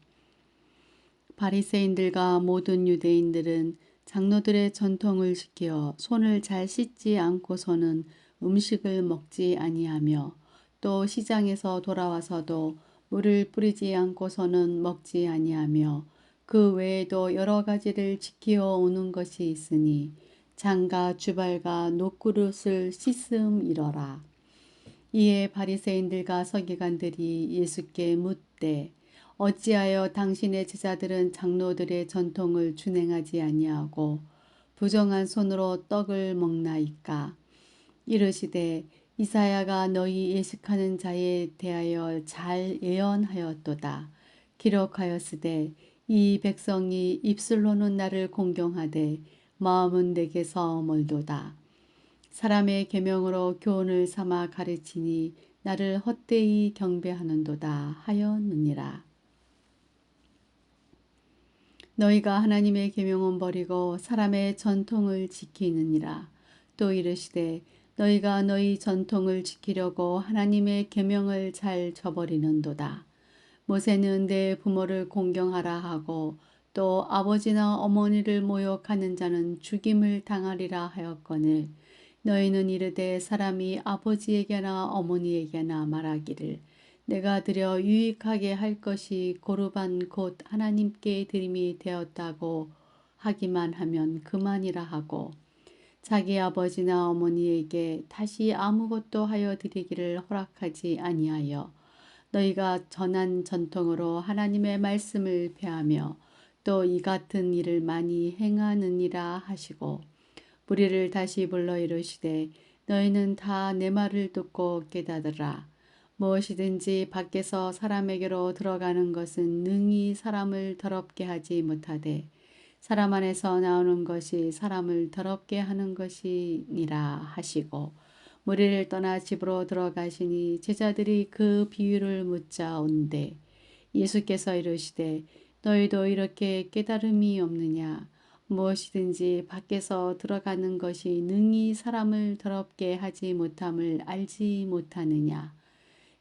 A: 바리새인들과 모든 유대인들은 장로들의 전통을 지켜 손을 잘 씻지 않고서는 음식을 먹지 아니하며 또 시장에서 돌아와서도 물을 뿌리지 않고서는 먹지 아니하며 그 외에도 여러 가지를 지키어 오는 것이 있으니 장과 주발과 녹그릇을 씻음이러라. 이에 바리새인들과 서기관들이 예수께 묻되 어찌하여 당신의 제자들은 장로들의 전통을 준행하지 아니하고 부정한 손으로 떡을 먹나이까? 이르시되 이사야가 너희 예식하는 자에 대하여 잘 예언하였도다. 기록하였으되 이 백성이 입술로는 나를 공경하되 마음은 내게서 멀도다. 사람의 계명으로 교훈을 삼아 가르치니 나를 헛되이 경배하는도다 하였느니라. 너희가 하나님의 계명은 버리고 사람의 전통을 지키느니라. 또 이르시되 너희가 너희 전통을 지키려고 하나님의 계명을 잘 저버리는도다. 모세는 내 부모를 공경하라 하고 또 아버지나 어머니를 모욕하는 자는 죽임을 당하리라 하였거늘 너희는 이르되 사람이 아버지에게나 어머니에게나 말하기를 내가 드려 유익하게 할 것이 고르반 곧 하나님께 드림이 되었다고 하기만 하면 그만이라 하고 자기 아버지나 어머니에게 다시 아무것도 하여 드리기를 허락하지 아니하여 너희가 전한 전통으로 하나님의 말씀을 폐하며 또 이 같은 일을 많이 행하느니라 하시고 무리를 다시 불러 이르시되 너희는 다 내 말을 듣고 깨닫으라. 무엇이든지 밖에서 사람에게로 들어가는 것은 능히 사람을 더럽게 하지 못하되 사람 안에서 나오는 것이 사람을 더럽게 하는 것이니라 하시고 무리를 떠나 집으로 들어가시니 제자들이 그 비유를 묻자 온대 예수께서 이르시되 너희도 이렇게 깨달음이 없느냐? 무엇이든지 밖에서 들어가는 것이 능히 사람을 더럽게 하지 못함을 알지 못하느냐?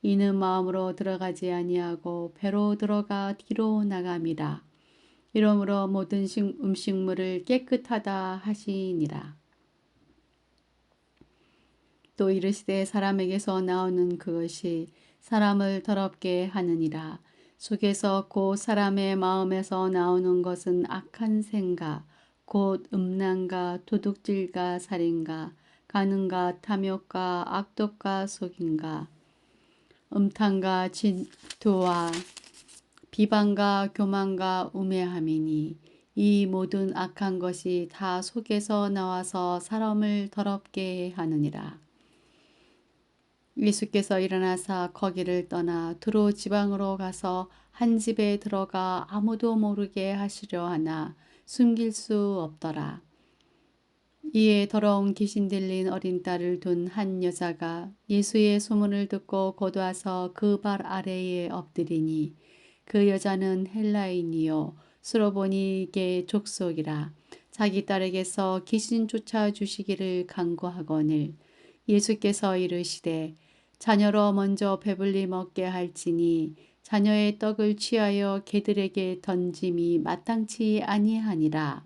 A: 이는 마음으로 들어가지 아니하고 배로 들어가 뒤로 나감이라. 이러므로 모든 음식물을 깨끗하다 하시니라. 또 이르시되 사람에게서 나오는 그것이 사람을 더럽게 하느니라. 속에서 곧 사람의 마음에서 나오는 것은 악한 생각, 곧 음란과 도둑질과 살인과 간음과 탐욕과 악독과 속임과 음탕과 질투와 비방과 교만과 우매함이니 이 모든 악한 것이 다 속에서 나와서 사람을 더럽게 하느니라. 예수께서 일어나사 거기를 떠나 두로 지방으로 가서 한 집에 들어가 아무도 모르게 하시려 하나 숨길 수 없더라. 이에 더러운 귀신 들린 어린 딸을 둔 한 여자가 예수의 소문을 듣고 곧 와서 그 발 아래에 엎드리니 그 여자는 헬라인이요 스로보니게 족속이라. 자기 딸에게서 귀신 쫓아 주시기를 간구하거늘 예수께서 이르시되 자녀로 먼저 배불리 먹게 할지니 자녀의 떡을 취하여 개들에게 던짐이 마땅치 아니하니라.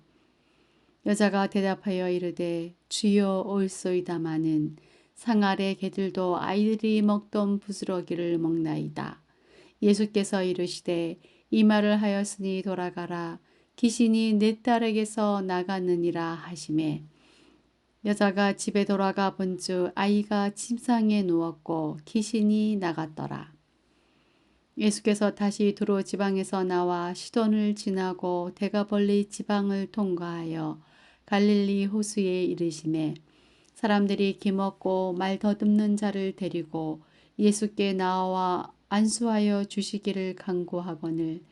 A: 여자가 대답하여 이르되 주여 옳소이다마는 상 아래 개들도 아이들이 먹던 부스러기를 먹나이다. 예수께서 이르시되 이 말을 하였으니 돌아가라. 귀신이 내 딸에게서 나갔느니라 하시매 여자가 집에 돌아가 본즉 아이가 침상에 누웠고 귀신이 나갔더라. 예수께서 다시 두로 지방에서 나와 시돈을 지나고 데가벌리 지방을 통과하여 갈릴리 호수에 이르시매 사람들이 기먹고 말 더듬는 자를 데리고 예수께 나와 안수하여 주시기를 간구하거늘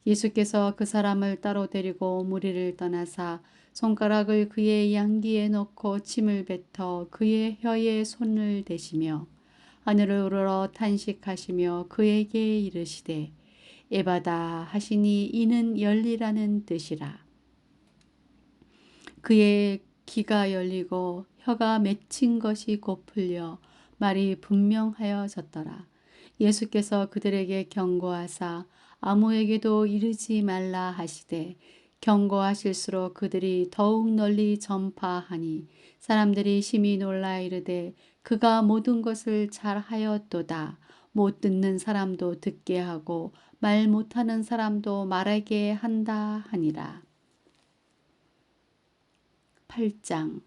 A: 예수께서 그 사람을 따로 데리고 무리를 떠나사 손가락을 그의 양귀에 넣고 침을 뱉어 그의 혀에 손을 대시며 하늘을 우러러 탄식하시며 그에게 이르시되 에바다 하시니 이는 열리라는 뜻이라. 그의 귀가 열리고 혀가 맺힌 것이 곧 풀려 말이 분명하여졌더라. 예수께서 그들에게 경고하사 아무에게도 이르지 말라 하시되 경고하실수록 그들이 더욱 널리 전파하니 사람들이 심히 놀라 이르되 그가 모든 것을 잘하였도다. 못 듣는 사람도 듣게 하고 말 못하는 사람도 말하게 한다 하니라. 8장.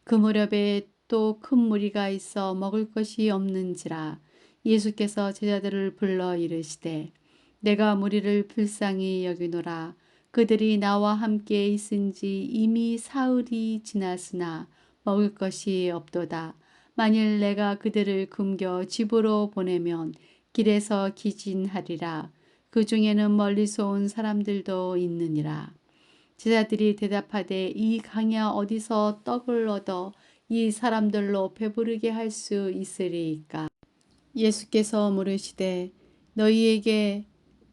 A: 그 무렵에 또 큰 무리가 있어 먹을 것이 없는지라 예수께서 제자들을 불러 이르시되 내가 무리를 불쌍히 여기노라. 그들이 나와 함께 있은지 이미 사흘이 지났으나 먹을 것이 없도다. 만일 내가 그들을 굶겨 집으로 보내면 길에서 기진하리라. 그 중에는 멀리서 온 사람들도 있느니라. 제자들이 대답하되 이 강야 어디서 떡을 얻어 이 사람들로 배부르게 할 수 있으리이까. 예수께서 물으시되 너희에게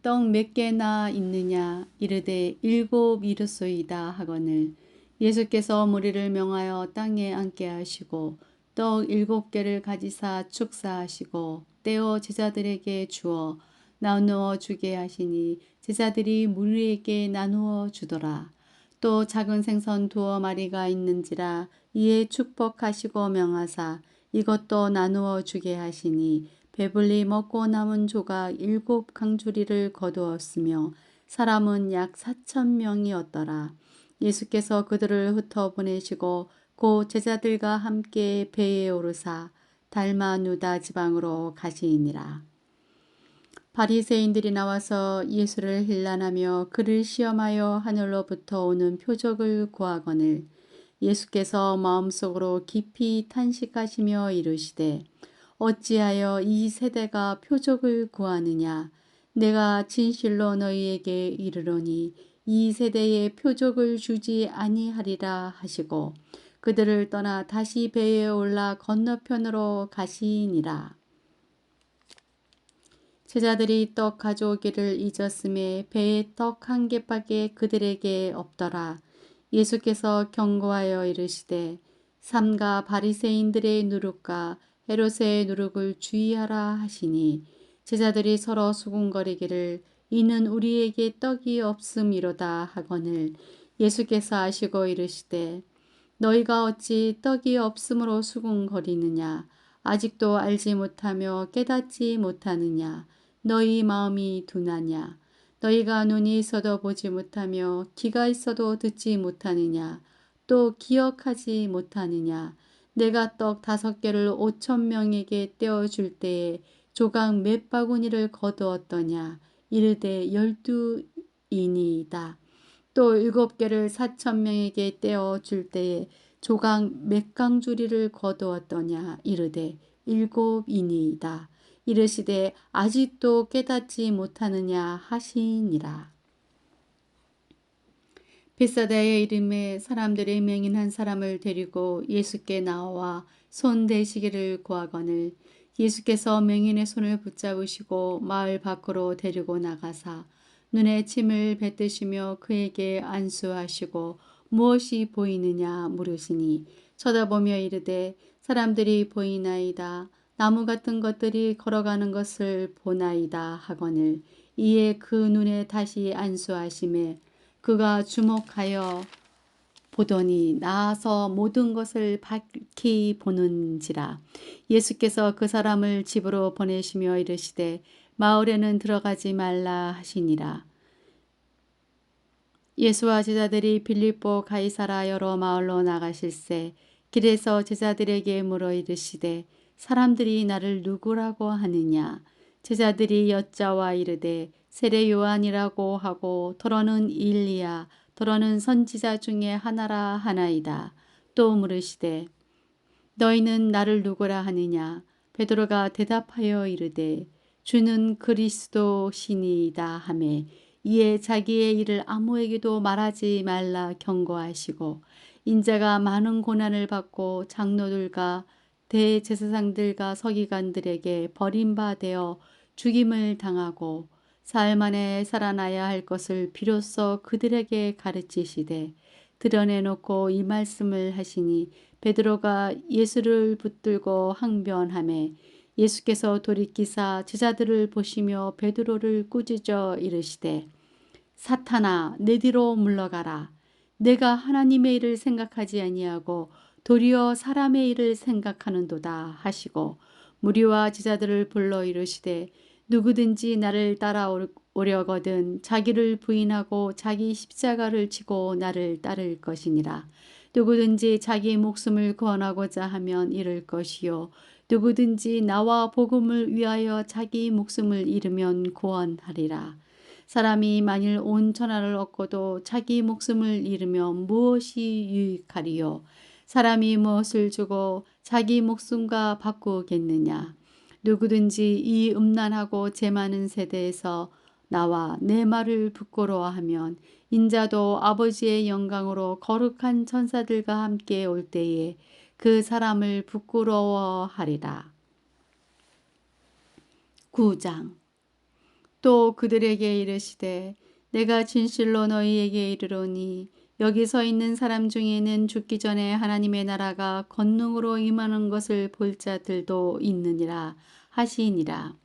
A: 떡 몇 개나 있느냐 이르되 7 이르소이다 하거늘 예수께서 무리를 명하여 땅에 앉게 하시고 떡 7개를 가지사 축사하시고 떼어 제자들에게 주어 나누어 주게 하시니 제자들이 무리에게 나누어 주더라. 또 작은 생선 2마리가 있는지라 이에 축복하시고 명하사 이것도 나누어 주게 하시니 배불리 먹고 남은 조각 7 강주리를 거두었으며 사람은 약 4,000명이었더라. 예수께서 그들을 흩어 보내시고 곧 제자들과 함께 배에 오르사 달마누다 지방으로 가시니라. 바리새인들이 나와서 예수를 힐난하며 그를 시험하여 하늘로부터 오는 표적을 구하거늘 예수께서 마음속으로 깊이 탄식하시며 이르시되 어찌하여 이 세대가 표적을 구하느냐. 내가 진실로 너희에게 이르노니 이 세대에 표적을 주지 아니하리라 하시고 그들을 떠나 다시 배에 올라 건너편으로 가시니라. 제자들이 떡 가져오기를 잊었음에 배에 떡 1개밖에 그들에게 없더라. 예수께서 경고하여 이르시되 삼가 바리새인들의 누룩과 헤롯의 누룩을 주의하라 하시니 제자들이 서로 수군거리기를 이는 우리에게 떡이 없음이로다 하거늘 예수께서 아시고 이르시되 너희가 어찌 떡이 없음으로 수군거리느냐. 아직도 알지 못하며 깨닫지 못하느냐. 너희 마음이 둔하냐. 너희가 눈이 있어도 보지 못하며 귀가 있어도 듣지 못하느냐. 또 기억하지 못하느냐. 내가 떡 5개를 5,000명에게 떼어줄 때에 조각 몇 바구니를 거두었더냐. 이르되 12이니이다. 또 7개를 4,000명에게 떼어줄 때에 조각 몇 강주리를 거두었더냐. 이르되 7이니이다. 이르시되 아직도 깨닫지 못하느냐 하시니라. 벳사다의 이름에 사람들의 맹인한 사람을 데리고 예수께 나와 손 대시기를 구하거늘 예수께서 맹인의 손을 붙잡으시고 마을 밖으로 데리고 나가사 눈에 침을 뱉으시며 그에게 안수하시고 무엇이 보이느냐 물으시니 쳐다보며 이르되 사람들이 보이나이다. 나무 같은 것들이 걸어가는 것을 보나이다 하거늘 이에 그 눈에 다시 안수하심에 그가 주목하여 보더니 나아서 모든 것을 밝히 보는지라. 예수께서 그 사람을 집으로 보내시며 이르시되 마을에는 들어가지 말라 하시니라. 예수와 제자들이 빌립보 가이사라 여러 마을로 나가실새 길에서 제자들에게 물어 이르시되 사람들이 나를 누구라고 하느냐. 제자들이 여짜와 이르되 세례 요한이라고 하고 더러는 일리야 더러는 선지자 중에 하나라 하나이다. 또 물으시되 너희는 나를 누구라 하느냐. 베드로가 대답하여 이르되 주는 그리스도시니이다 하매 이에 자기의 일을 아무에게도 말하지 말라 경고하시고 인자가 많은 고난을 받고 장로들과 대제사장들과 서기관들에게 버림받아 죽임을 당하고 사흘 만에 살아나야 할 것을 비로소 그들에게 가르치시되 드러내놓고 이 말씀을 하시니 베드로가 예수를 붙들고 항변하매 예수께서 돌이키사 제자들을 보시며 베드로를 꾸짖어 이르시되 사탄아 내 뒤로 물러가라. 내가 하나님의 일을 생각하지 아니하고 도리어 사람의 일을 생각하는도다 하시고 무리와 제자들을 불러 이르시되 누구든지 나를 따라오려거든 자기를 부인하고 자기 십자가를 지고 나를 따를 것이니라. 누구든지 자기 목숨을 구원하고자 하면 잃을 것이요 누구든지 나와 복음을 위하여 자기 목숨을 잃으면 구원하리라. 사람이 만일 온 천하를 얻고도 자기 목숨을 잃으면 무엇이 유익하리요? 사람이 무엇을 주고 자기 목숨과 바꾸겠느냐? 누구든지 이 음란하고 재 많은 세대에서 나와 내 말을 부끄러워하면 인자도 아버지의 영광으로 거룩한 천사들과 함께 올 때에 그 사람을 부끄러워하리라. 9장 또 그들에게 이르시되 내가 진실로 너희에게 이르노니 여기 서 있는 사람 중에는 죽기 전에 하나님의 나라가 권능으로 임하는 것을 볼 자들도 있느니라 하시니라.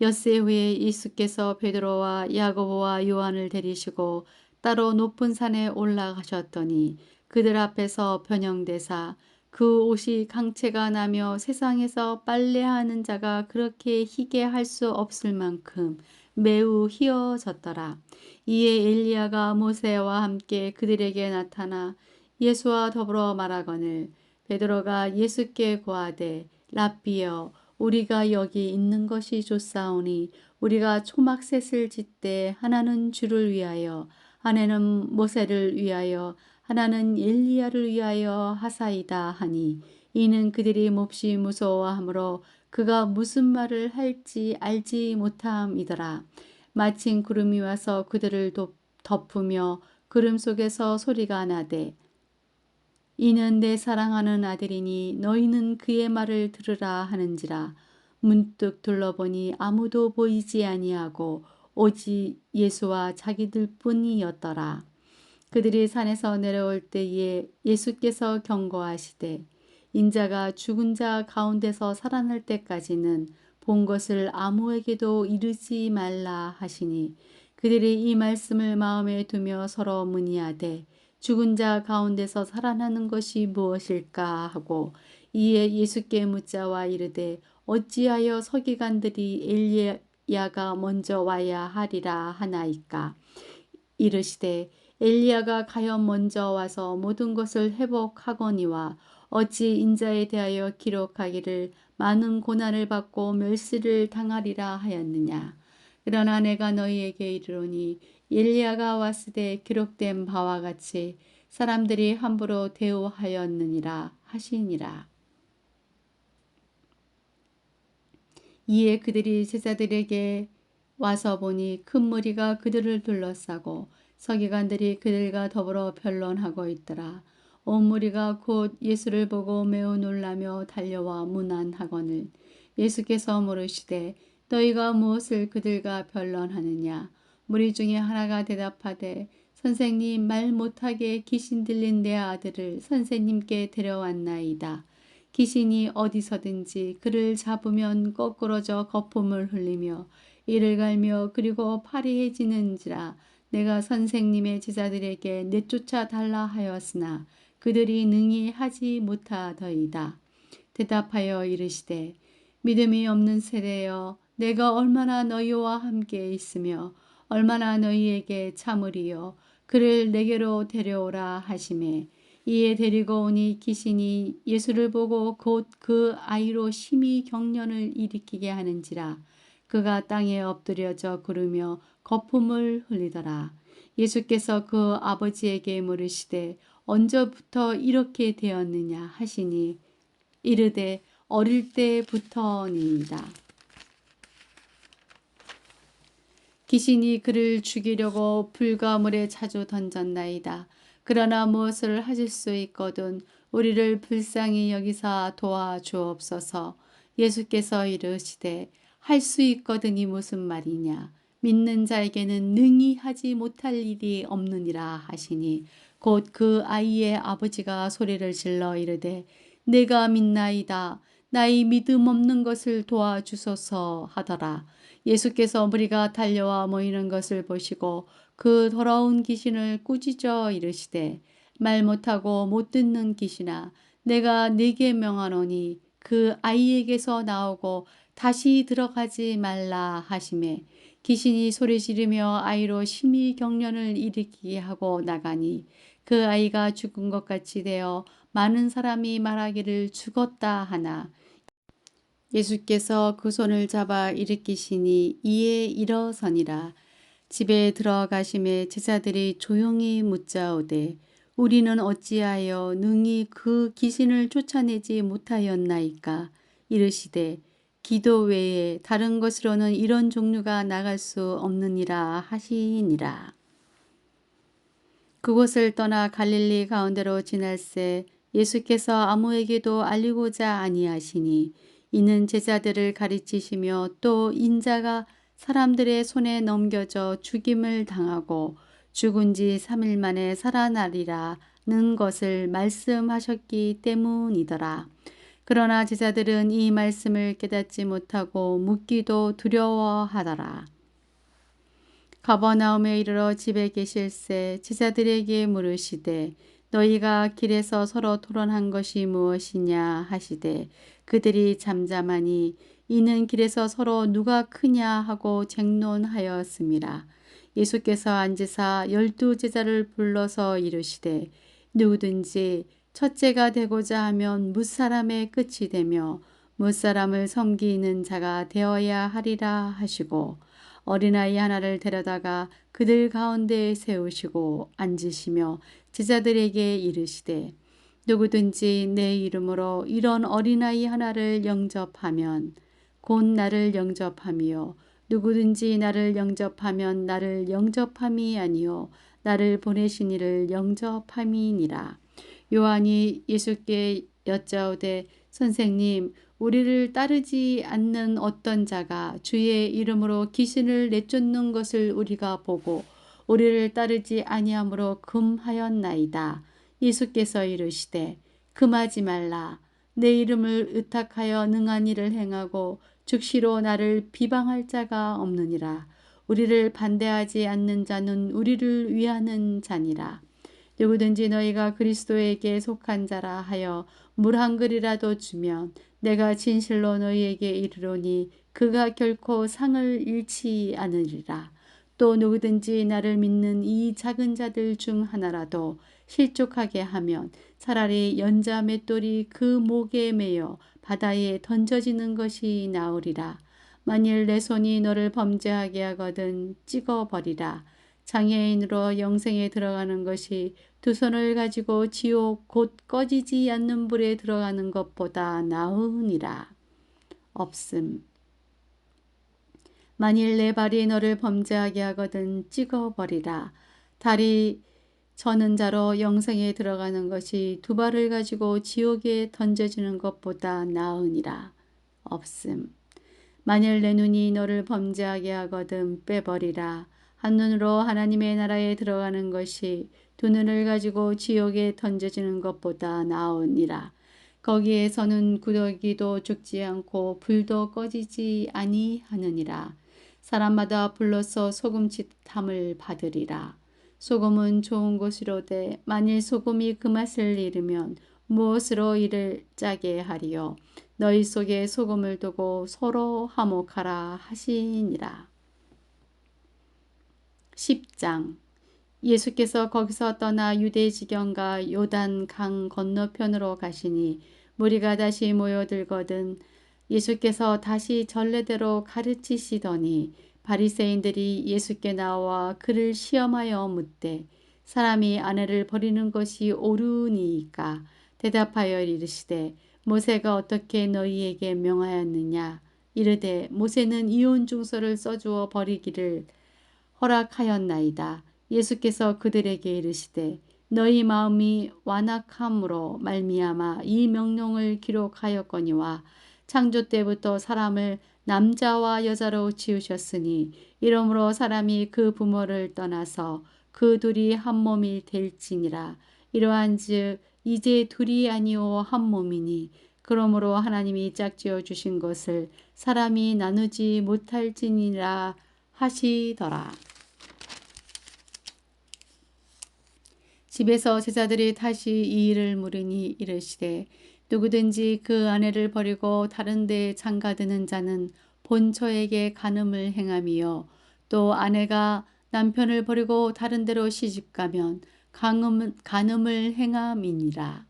A: 엿새 후에 예수께서 베드로와 야고보와 요한을 데리시고 따로 높은 산에 올라가셨더니 그들 앞에서 변형되사 그 옷이 강체가 나며 세상에서 빨래하는 자가 그렇게 희게 할 수 없을 만큼 매우 희어졌더라. 이에 엘리야가 모세와 함께 그들에게 나타나 예수와 더불어 말하거늘 베드로가 예수께 고하되 랍비여 우리가 여기 있는 것이 좋사오니 우리가 초막셋을 짓되 하나는 주를 위하여 하나는 모세를 위하여 하나는 엘리야를 위하여 하사이다 하니 이는 그들이 몹시 무서워하므로 그가 무슨 말을 할지 알지 못함이더라. 마침 구름이 와서 그들을 덮으며 구름 속에서 소리가 나되 이는 내 사랑하는 아들이니 너희는 그의 말을 들으라 하는지라. 문득 둘러보니 아무도 보이지 아니하고 오직 예수와 자기들 뿐이었더라. 그들이 산에서 내려올 때에 예수께서 경고하시되 인자가 죽은 자 가운데서 살아날 때까지는 본 것을 아무에게도 이르지 말라 하시니 그들이 이 말씀을 마음에 두며 서로 문의하되 죽은 자 가운데서 살아나는 것이 무엇일까 하고 이에 예수께 묻자와 이르되 어찌하여 서기관들이 엘리야가 먼저 와야 하리라 하나이까. 이르시되 엘리야가 가연 먼저 와서 모든 것을 회복하거니와 어찌 인자에 대하여 기록하기를 많은 고난을 받고 멸시를 당하리라 하였느냐. 그러나 내가 너희에게 이르노니 엘리야가 왔으되 기록된 바와 같이 사람들이 함부로 대우하였느니라 하시니라. 이에 그들이 제자들에게 와서 보니 큰 무리가 그들을 둘러싸고 서기관들이 그들과 더불어 변론하고 있더라. 온 무리가 곧 예수를 보고 매우 놀라며 달려와 문안하거늘 예수께서 물으시되 너희가 무엇을 그들과 변론하느냐. 무리 중에 하나가 대답하되 선생님, 말 못하게 귀신 들린 내 아들을 선생님께 데려왔나이다. 귀신이 어디서든지 그를 잡으면 거꾸러져 거품을 흘리며 이를 갈며 그리고 파리해지는지라. 내가 선생님의 제자들에게 내쫓아 달라 하였으나 그들이 능히 하지 못하더이다. 대답하여 이르시되 믿음이 없는 세대여, 내가 얼마나 너희와 함께 있으며 얼마나 너희에게 참으리요. 그를 내게로 데려오라 하시매 이에 데리고 오니 귀신이 예수를 보고 곧 그 아이로 심히 경련을 일으키게 하는지라. 그가 땅에 엎드려져 구르며 거품을 흘리더라. 예수께서 그 아버지에게 물으시되 언제부터 이렇게 되었느냐 하시니 이르되 어릴 때부터니이다. 귀신이 그를 죽이려고 불과 물에 자주 던졌나이다. 그러나 무엇을 하실 수 있거든 우리를 불쌍히 여기사 도와주옵소서. 예수께서 이르시되 할 수 있거든이 무슨 말이냐. 믿는 자에게는 능히 하지 못할 일이 없느니라 하시니 곧 그 아이의 아버지가 소리를 질러 이르되 내가 믿나이다. 나의 믿음 없는 것을 도와주소서 하더라. 예수께서 무리가 달려와 모이는 것을 보시고 그 더러운 귀신을 꾸짖어 이르시되 말 못하고 못 듣는 귀신아, 내가 네게 명하노니 그 아이에게서 나오고 다시 들어가지 말라 하시매 귀신이 소리 지르며 아이로 심히 경련을 일으키게 하고 나가니 그 아이가 죽은 것 같이 되어 많은 사람이 말하기를 죽었다 하나 예수께서 그 손을 잡아 일으키시니 이에 일어서니라. 집에 들어가심에 제자들이 조용히 묻자오되 우리는 어찌하여 능히 그 귀신을 쫓아내지 못하였나이까. 이르시되 기도 외에 다른 것으로는 이런 종류가 나갈 수 없느니라 하시니라. 그곳을 떠나 갈릴리 가운데로 지날새 예수께서 아무에게도 알리고자 아니하시니 이는 제자들을 가르치시며 또 인자가 사람들의 손에 넘겨져 죽임을 당하고 죽은 지 3일 만에 살아나리라는 것을 말씀하셨기 때문이더라. 그러나 제자들은 이 말씀을 깨닫지 못하고 묻기도 두려워하더라. 가버나움에 이르러 집에 계실새 제자들에게 물으시되 너희가 길에서 서로 토론한 것이 무엇이냐 하시되 그들이 잠잠하니 이는 길에서 서로 누가 크냐 하고 쟁론하였음이라. 예수께서 앉으사 12 제자를 불러서 이르시되 누구든지 첫째가 되고자 하면 뭇사람의 끝이 되며 뭇사람을 섬기는 자가 되어야 하리라 하시고 어린아이 하나를 데려다가 그들 가운데에 세우시고 앉으시며 제자들에게 이르시되 누구든지 내 이름으로 이런 어린아이 하나를 영접하면 곧 나를 영접함이요 누구든지 나를 영접하면 나를 영접함이 아니요 나를 보내신 이를 영접함이니라. 요한이 예수께 여짜오되 선생님, 우리를 따르지 않는 어떤 자가 주의 이름으로 귀신을 내쫓는 것을 우리가 보고 우리를 따르지 아니함으로 금하였나이다. 예수께서 이르시되 금하지 말라. 내 이름을 의탁하여 능한 일을 행하고 즉시로 나를 비방할 자가 없느니라. 우리를 반대하지 않는 자는 우리를 위하는 자니라. 누구든지 너희가 그리스도에게 속한 자라 하여 물 한 그릇이라도 주면 내가 진실로 너희에게 이르노니 그가 결코 상을 잃지 않으리라. 또 누구든지 나를 믿는 이 작은 자들 중 하나라도 실족하게 하면 차라리 연자 맷돌이 그 목에 매여 바다에 던져지는 것이 나으리라. 만일 내 손이 너를 범죄하게 하거든 찍어버리라. 장애인으로 영생에 들어가는 것이 두 손을 가지고 지옥 곧 꺼지지 않는 불에 들어가는 것보다 나으니라. 없음. 만일 내 발이 너를 범죄하게 하거든 찍어버리라. 다리 저는 자로 영생에 들어가는 것이 두 발을 가지고 지옥에 던져지는 것보다 나으니라. 없음. 만일 내 눈이 너를 범죄하게 하거든 빼버리라. 한눈으로 하나님의 나라에 들어가는 것이 두 눈을 가지고 지옥에 던져지는 것보다 나으니라. 거기에서는 구더기도 죽지 않고 불도 꺼지지 아니하느니라. 사람마다 불로써 소금짓함을 받으리라. 소금은 좋은 것이로되 만일 소금이 그 맛을 잃으면 무엇으로 이를 짜게 하리요. 너희 속에 소금을 두고 서로 화목하라 하시니라. 10장. 예수께서 거기서 떠나 유대 지경과 요단 강 건너편으로 가시니 무리가 다시 모여들거든 예수께서 다시 전례대로 가르치시더니 바리새인들이 예수께 나와 그를 시험하여 묻되 사람이 아내를 버리는 것이 옳으니이까 대답하여 이르시되 모세가 어떻게 너희에게 명하였느냐 이르되 모세는 이혼 증서를 써주어 버리기를 허락하였나이다. 예수께서 그들에게 이르시되 너희 마음이 완악함으로 말미암아 이 명령을 기록하였거니와 창조 때부터 사람을 남자와 여자로 지으셨으니 이러므로 사람이 그 부모를 떠나서 그 둘이 한 몸이 될지니라. 이러한즉 이제 둘이 아니오 한 몸이니 그러므로 하나님이 짝지어 주신 것을 사람이 나누지 못할지니라 하시더라. 집에서 제자들이 다시 이 일을 물으니 이르시되 누구든지 그 아내를 버리고 다른 데에 장가드는 자는 본처에게 간음을 행함이요 또 아내가 남편을 버리고 다른 데로 시집가면 간음을 행함이니라.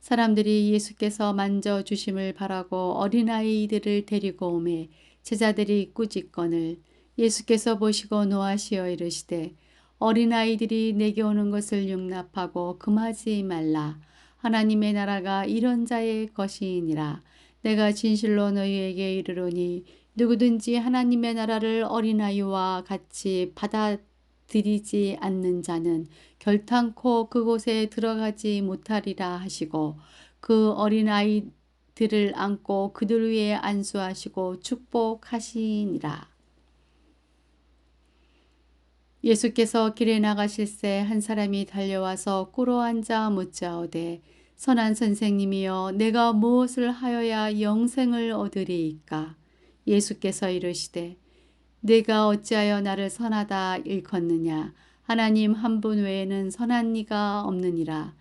A: 사람들이 예수께서 만져주심을 바라고 어린아이들을 데리고 오매 제자들이 꾸짖거늘 예수께서 보시고 노하시어 이르시되 어린아이들이 내게 오는 것을 용납하고 금하지 말라. 하나님의 나라가 이런 자의 것이니라. 내가 진실로 너희에게 이르노니 누구든지 하나님의 나라를 어린아이와 같이 받아들이지 않는 자는 결탄코 그곳에 들어가지 못하리라 하시고 그 어린아이들을 안고 그들 위에 안수하시고 축복하시니라. 예수께서 길에 나가실새 한 사람이 달려와서 꿇어 앉아 묻자오되 선한 선생님이여 내가 무엇을 하여야 영생을 얻으리이까? 예수께서 이르시되 네가 어찌하여 나를 선하다 일컫느냐? 하나님 한 분 외에는 선한 이가 없느니라.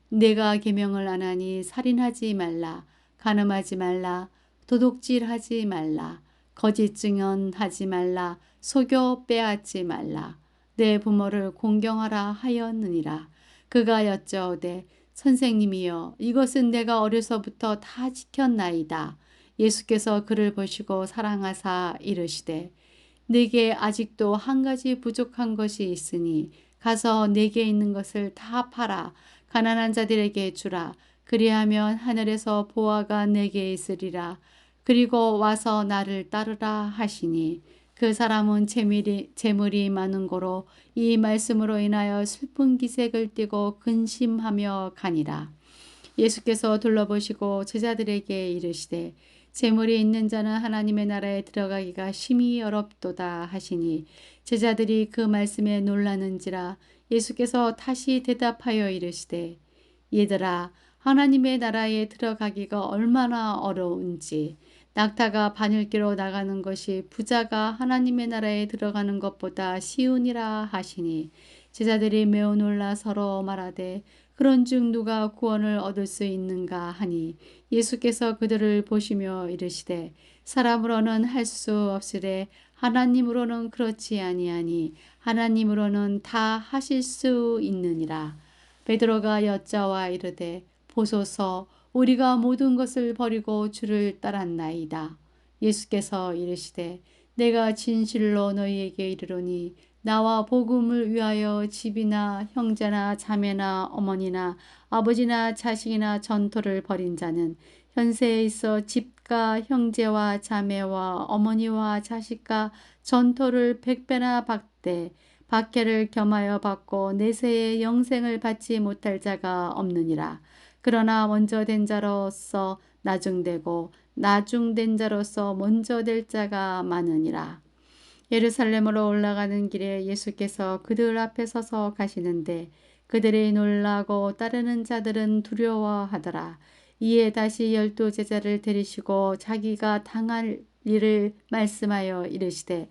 A: 내가 계명을 안 하니 살인하지 말라, 간음하지 말라, 도둑질하지 말라, 거짓 증언하지 말라, 속여 빼앗지 말라. 내 부모를 공경하라 하였느니라. 그가 여짜오되 선생님이여 이것은 내가 어려서부터 다 지켰나이다. 예수께서 그를 보시고 사랑하사 이르시되 네게 아직도 한 가지 부족한 것이 있으니 가서 네게 있는 것을 다 팔아 가난한 자들에게 주라. 그리하면 하늘에서 보화가 네게 있으리라. 그리고 와서 나를 따르라 하시니 그 사람은 재물이 많은 고로 이 말씀으로 인하여 슬픈 기색을 띠고 근심하며 가니라. 예수께서 둘러보시고 제자들에게 이르시되 재물이 있는 자는 하나님의 나라에 들어가기가 심히 어렵도다 하시니 제자들이 그 말씀에 놀라는지라. 예수께서 다시 대답하여 이르시되 얘들아 하나님의 나라에 들어가기가 얼마나 어려운지 낙타가 바늘기로 나가는 것이 부자가 하나님의 나라에 들어가는 것보다 쉬우니라 하시니 제자들이 매우 놀라 서로 말하되 그런즉 누가 구원을 얻을 수 있는가 하니 예수께서 그들을 보시며 이르시되 사람으로는 할 수 없으되 하나님으로는 그렇지 아니하니 하나님으로는 다 하실 수 있느니라. 베드로가 여짜와 이르되 보소서 우리가 모든 것을 버리고 주를 따랐나이다. 예수께서 이르시되 내가 진실로 너희에게 이르노니 나와 복음을 위하여 집이나 형제나 자매나 어머니나 아버지나 자식이나 전토를 벌인 자는 현세에 있어 집과 형제와 자매와 어머니와 자식과 전토를 100배나 받되 박해를 겸하여 받고 내세에 영생을 받지 못할 자가 없느니라. 그러나 먼저 된 자로서 나중되고 나중된 자로서 먼저 될 자가 많으니라. 예루살렘으로 올라가는 길에 예수께서 그들 앞에 서서 가시는데 그들이 놀라고 따르는 자들은 두려워하더라. 이에 다시 12 제자를 데리시고 자기가 당할 일을 말씀하여 이르시되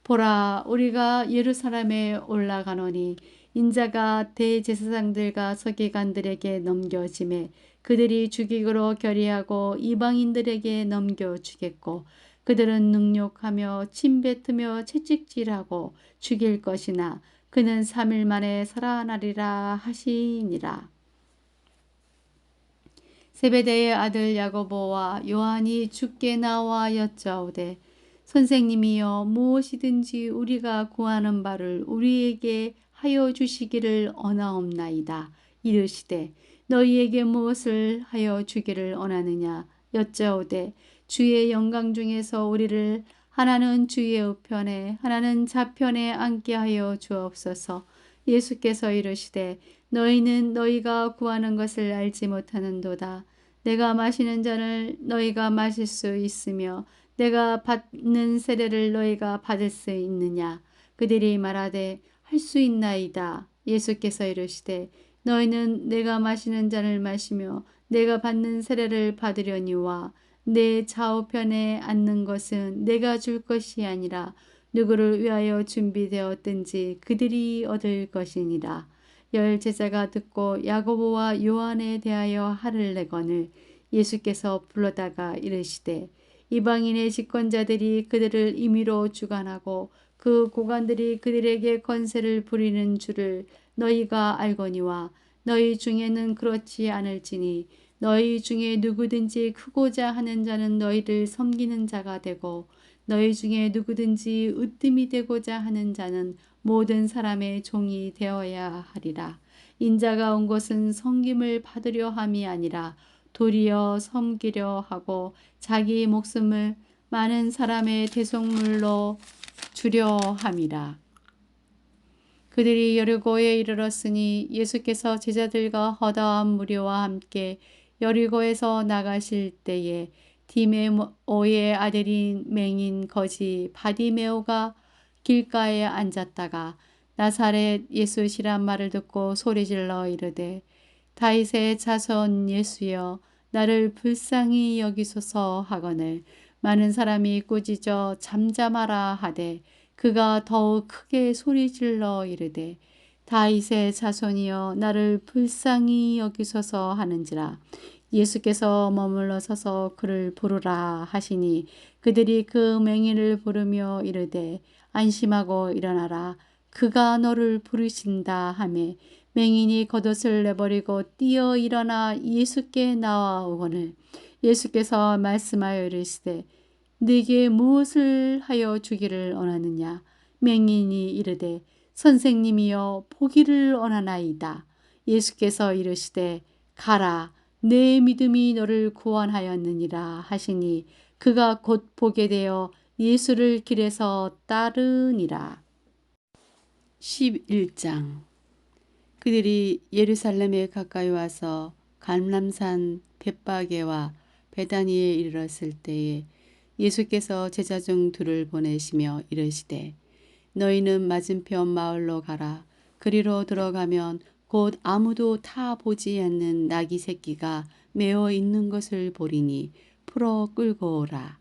A: 보라 우리가 예루살렘에 올라가노니 인자가 대제사장들과 서기관들에게 넘겨짐에 그들이 죽이기로 결의하고 이방인들에게 넘겨주겠고 그들은 능욕하며 침뱉으며 채찍질하고 죽일 것이나 그는 3일 만에 살아나리라 하시니라. 세베대의 아들 야고보와 요한이 주께 나와 여짜오되 선생님이여 무엇이든지 우리가 구하는 바를 우리에게 하여 주시기를 원하옵나이다. 이르시되 너희에게 무엇을 하여 주기를 원하느냐 여짜오되 주의 영광 중에서 우리를 하나는 주의 우편에 하나는 좌편에 앉게 하여 주옵소서. 예수께서 이르시되 너희는 너희가 구하는 것을 알지 못하는도다. 내가 마시는 잔을 너희가 마실 수 있으며 내가 받는 세례를 너희가 받을 수 있느냐. 그들이 말하되 할 수 있나이다. 예수께서 이르시되 너희는 내가 마시는 잔을 마시며 내가 받는 세례를 받으려니와 내 좌우편에 앉는 것은 내가 줄 것이 아니라 누구를 위하여 준비되었든지 그들이 얻을 것이니라. 10 제자가 듣고 야고보와 요한에 대하여 화를 내거늘 예수께서 불러다가 이르시되 이방인의 집권자들이 그들을 임의로 주관하고 그 고관들이 그들에게 권세를 부리는 줄을 너희가 알거니와 너희 중에는 그렇지 않을지니 너희 중에 누구든지 크고자 하는 자는 너희를 섬기는 자가 되고 너희 중에 누구든지 으뜸이 되고자 하는 자는 모든 사람의 종이 되어야 하리라. 인자가 온 것은 섬김을 받으려 함이 아니라 도리어 섬기려 하고 자기 목숨을 많은 사람의 대속물로 주려 함이라. 그들이 여리고에 이르렀으니 예수께서 제자들과 허다한 무리와 함께 여리고에서 나가실 때에 디메오의 아들인 맹인 거지 바디메오가 길가에 앉았다가 나사렛 예수시란 말을 듣고 소리질러 이르되 다윗의 자손 예수여 나를 불쌍히 여기소서 하거늘 많은 사람이 꾸짖어 잠잠하라 하되 그가 더욱 크게 소리질러 이르되 다윗의 자손이여 나를 불쌍히 여기소서 하는지라. 예수께서 머물러 서서 그를 부르라 하시니 그들이 그 맹인을 부르며 이르되 안심하고 일어나라 그가 너를 부르신다 하매 맹인이 겉옷을 내버리고 뛰어 일어나 예수께 나아오거늘 예수께서 말씀하여 이르시되 네게 무엇을 하여 주기를 원하느냐. 맹인이 이르되 선생님이여 보기를 원하나이다. 예수께서 이르시되 가라 내 믿음이 너를 구원하였느니라 하시니 그가 곧 보게 되어 예수를 길에서 따르니라. 11장 그들이 예루살렘에 가까이 와서 감람산 벳바게와 베다니에 이르렀을 때에 예수께서 제자 중 둘을 보내시며 이르시되 너희는 맞은편 마을로 가라. 그리로 들어가면 곧 아무도 타 보지 않는 나귀 새끼가 메어 있는 것을 보리니 풀어 끌고 오라.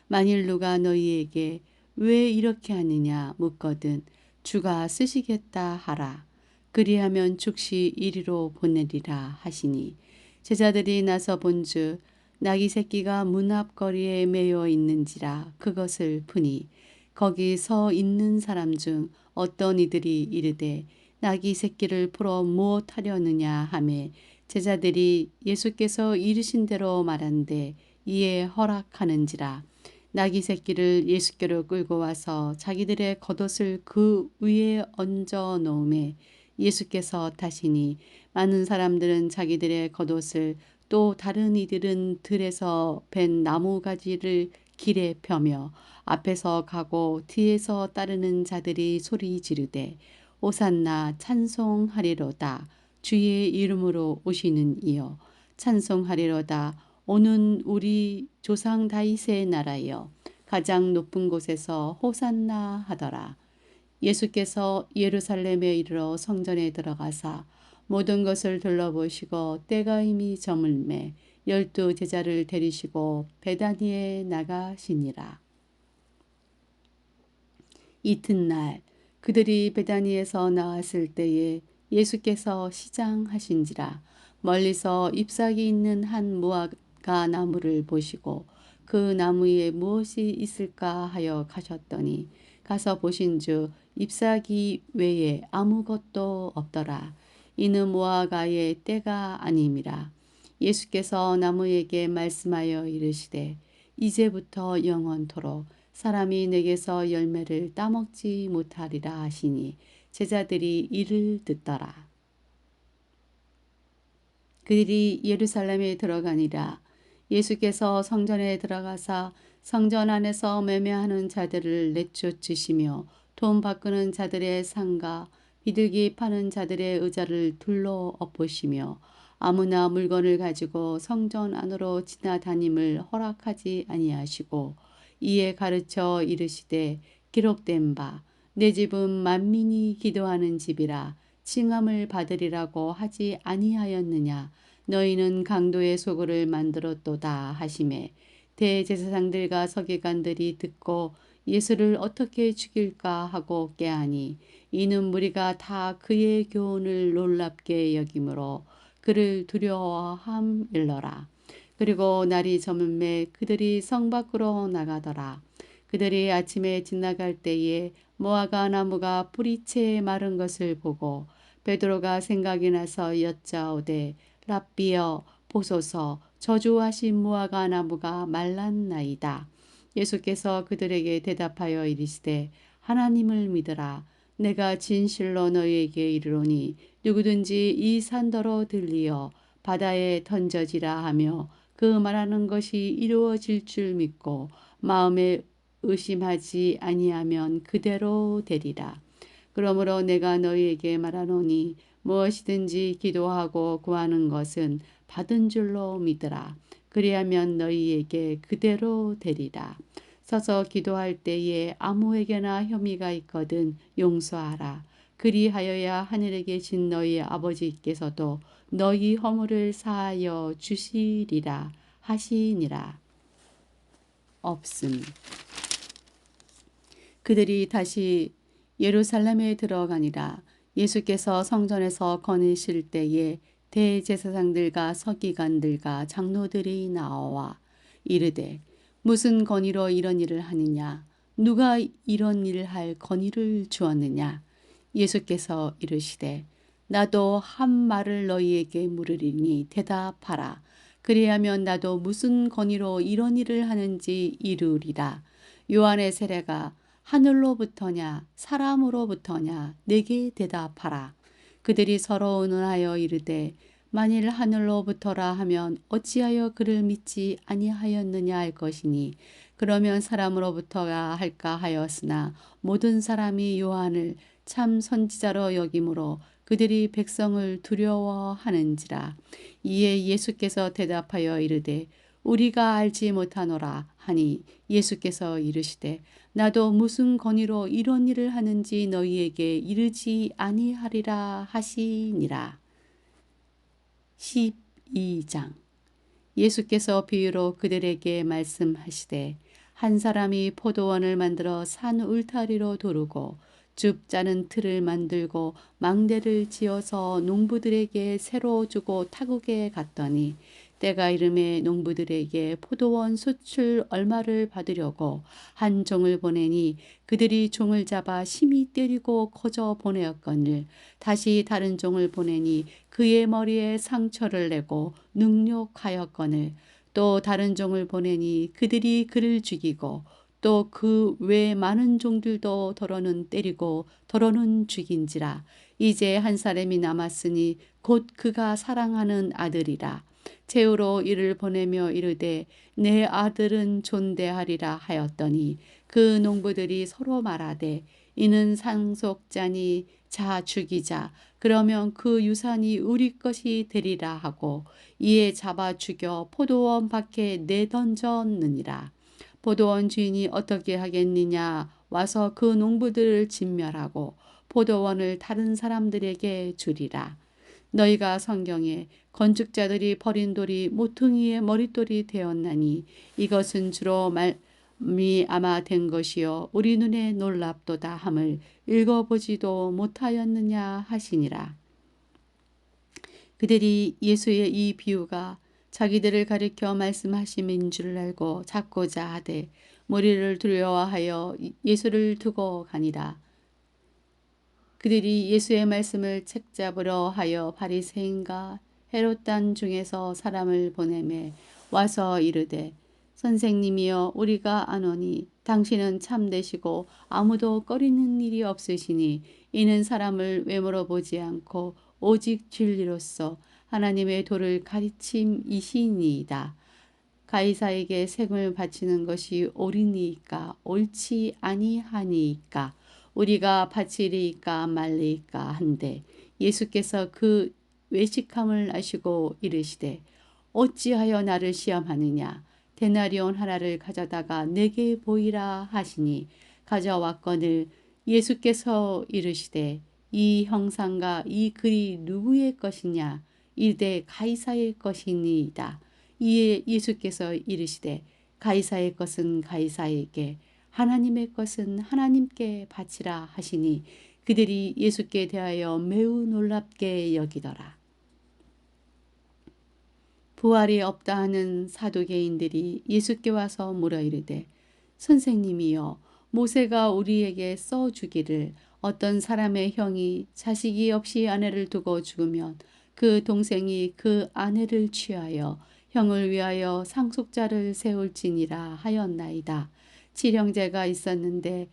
A: 만일 누가 너희에게 왜 이렇게 하느냐 묻거든 주가 쓰시겠다 하라. 그리하면 즉시 이리로 보내리라 하시니 제자들이 나서 본즉 나귀 새끼가 문 앞거리에 메어 있는지라 그것을 푸니 거기 서 있는 사람 중 어떤 이들이 이르되 나귀 새끼를 풀어 무엇하려느냐 하매 제자들이 예수께서 이르신 대로 말한대 이에 허락하는지라. 나귀 새끼를 예수께로 끌고 와서 자기들의 겉옷을 그 위에 얹어 놓음에 예수께서 타시니 많은 사람들은 자기들의 겉옷을 또 다른 이들은 들에서 벤 나무가지를 길에 펴며 앞에서 가고 뒤에서 따르는 자들이 소리 지르되 오산나 찬송하리로다 주의 이름으로 오시는 이여 찬송하리로다 오는 우리 조상 다윗의 나라여 가장 높은 곳에서 호산나 하더라. 예수께서 예루살렘에 이르러 성전에 들어가사 모든 것을 둘러보시고 때가 이미 저물매 12 제자를 데리시고 베다니에 나가시니라. 이튿날 그들이 베다니에서 나왔을 때에 예수께서 시장하신지라 멀리서 잎사귀 있는 한 무화과 나무를 보시고 그 나무에 무엇이 있을까 하여 가셨더니 가서 보신즉 잎사귀 외에 아무것도 없더라. 이는 무화과의 때가 아님이라. 예수께서 나무에게 말씀하여 이르시되 이제부터 영원토록 사람이 내게서 열매를 따먹지 못하리라 하시니 제자들이 이를 듣더라. 그들이 예루살렘에 들어가니라. 예수께서 성전에 들어가사 성전 안에서 매매하는 자들을 내쫓으시며 돈 바꾸는 자들의 상가 비둘기 파는 자들의 의자를 둘러 엎으시며 아무나 물건을 가지고 성전 안으로 지나다님을 허락하지 아니하시고 이에 가르쳐 이르시되 기록된 바 내 집은 만민이 기도하는 집이라 칭함을 받으리라고 하지 아니하였느냐. 너희는 강도의 소굴을 만들었도다 하시매 대제사장들과 서기관들이 듣고 예수를 어떻게 죽일까 하고 깨하니 이는 무리가 다 그의 교훈을 놀랍게 여김으로 그를 두려워함일러라. 그리고 날이 저물매 그들이 성 밖으로 나가더라. 그들이 아침에 지나갈 때에 무화과 나무가 뿌리채 마른 것을 보고 베드로가 생각이 나서 여짜오되 랍비여 보소서 저주하신 무화과 나무가 말랐나이다. 예수께서 그들에게 대답하여 이르시되 하나님을 믿으라. 내가 진실로 너희에게 이르노니 누구든지 이 산더러 들리어 바다에 던져지라 하며 그 말하는 것이 이루어질 줄 믿고 마음에 의심하지 아니하면 그대로 되리라. 그러므로 내가 너희에게 말하노니 무엇이든지 기도하고 구하는 것은 받은 줄로 믿으라. 그리하면 너희에게 그대로 되리라. 서서 기도할 때에 아무에게나 혐의가 있거든 용서하라. 그리하여야 하늘에 계신 너희 아버지께서도 너희 허물을 사하여 주시리라 하시니라. 없음. 그들이 다시 예루살렘에 들어가니라. 예수께서 성전에서 거니실 때에 대제사장들과 서기관들과 장로들이 나와 이르되 무슨 건의로 이런 일을 하느냐? 누가 이런 일을 할 건의를 주었느냐? 예수께서 이르시되 나도 한 말을 너희에게 물으리니 대답하라. 그리하면 나도 무슨 건의로 이런 일을 하는지 이르리라. 요한의 세례가 하늘로부터냐 사람으로부터냐 내게 대답하라. 그들이 서로 의논하여 이르되 만일 하늘로부터라 하면 어찌하여 그를 믿지 아니하였느냐 할 것이니 그러면 사람으로부터가 할까 하였으나 모든 사람이 요한을 참 선지자로 여김으로 그들이 백성을 두려워하는지라. 이에 예수께서 대답하여 이르되 우리가 알지 못하노라 하니 예수께서 이르시되 나도 무슨 건의로 이런 일을 하는지 너희에게 이르지 아니하리라 하시니라. 12장. 예수께서 비유로 그들에게 말씀하시되 한 사람이 포도원을 만들어 산 울타리로 두르고 줍 짜는 틀을 만들고 망대를 지어서 농부들에게 새로 주고 타국에 갔더니 때가 이름에 농부들에게 포도원 수출 얼마를 받으려고 한 종을 보내니 그들이 종을 잡아 심히 때리고 거저 보내었거늘 다시 다른 종을 보내니 그의 머리에 상처를 내고 능욕하였거늘 또 다른 종을 보내니 그들이 그를 죽이고 또 그 외 많은 종들도 더러는 때리고 더러는 죽인지라. 이제 한 사람이 남았으니 곧 그가 사랑하는 아들이라. 최후로 이를 보내며 이르되 내 아들은 존대하리라 하였더니 그 농부들이 서로 말하되 이는 상속자니 자 죽이자. 그러면 그 유산이 우리 것이 되리라 하고 이에 잡아 죽여 포도원 밖에 내던졌느니라. 포도원 주인이 어떻게 하겠느냐. 와서 그 농부들을 진멸하고 포도원을 다른 사람들에게 주리라. 너희가 성경에 건축자들이 버린 돌이 모퉁이의 머릿돌이 되었나니 이것은 주로 말미암아 된 것이요 우리 눈에 놀랍도다 함을 읽어보지도 못하였느냐 하시니라. 그들이 예수의 이 비유가 자기들을 가리켜 말씀하심인 줄 알고 잡고자 하되 머리를 두려워하여 예수를 두고 가니라. 그들이 예수의 말씀을 책잡으려 하여 바리새인과 헤롯단 중에서 사람을 보내매 와서 이르되 선생님이여 우리가 아노니 당신은 참되시고 아무도 꺼리는 일이 없으시니 이는 사람을 외모로보지 않고 오직 진리로서 하나님의 도를 가르침이시니이다. 가이사에게 세금을 바치는 것이 옳으니까 옳지 아니하니까 우리가 바치리이까 말리이까 한데 예수께서 그 외식함을 아시고 이르시되 어찌하여 나를 시험하느냐 데나리온 하나를 가져다가 내게 보이라 하시니 가져왔거늘 예수께서 이르시되 이 형상과 이 글이 누구의 것이냐 이르되 가이사의 것이니이다. 이에 예수께서 이르시되 가이사의 것은 가이사에게 하나님의 것은 하나님께 바치라 하시니 그들이 예수께 대하여 매우 놀랍게 여기더라. 부활이 없다 하는 사두개인들이 예수께 와서 물어 이르되 선생님이여 모세가 우리에게 써주기를 어떤 사람의 형이 자식이 없이 아내를 두고 죽으면 그 동생이 그 아내를 취하여 형을 위하여 상속자를 세울지니라 하였나이다. 칠형제가 있었는데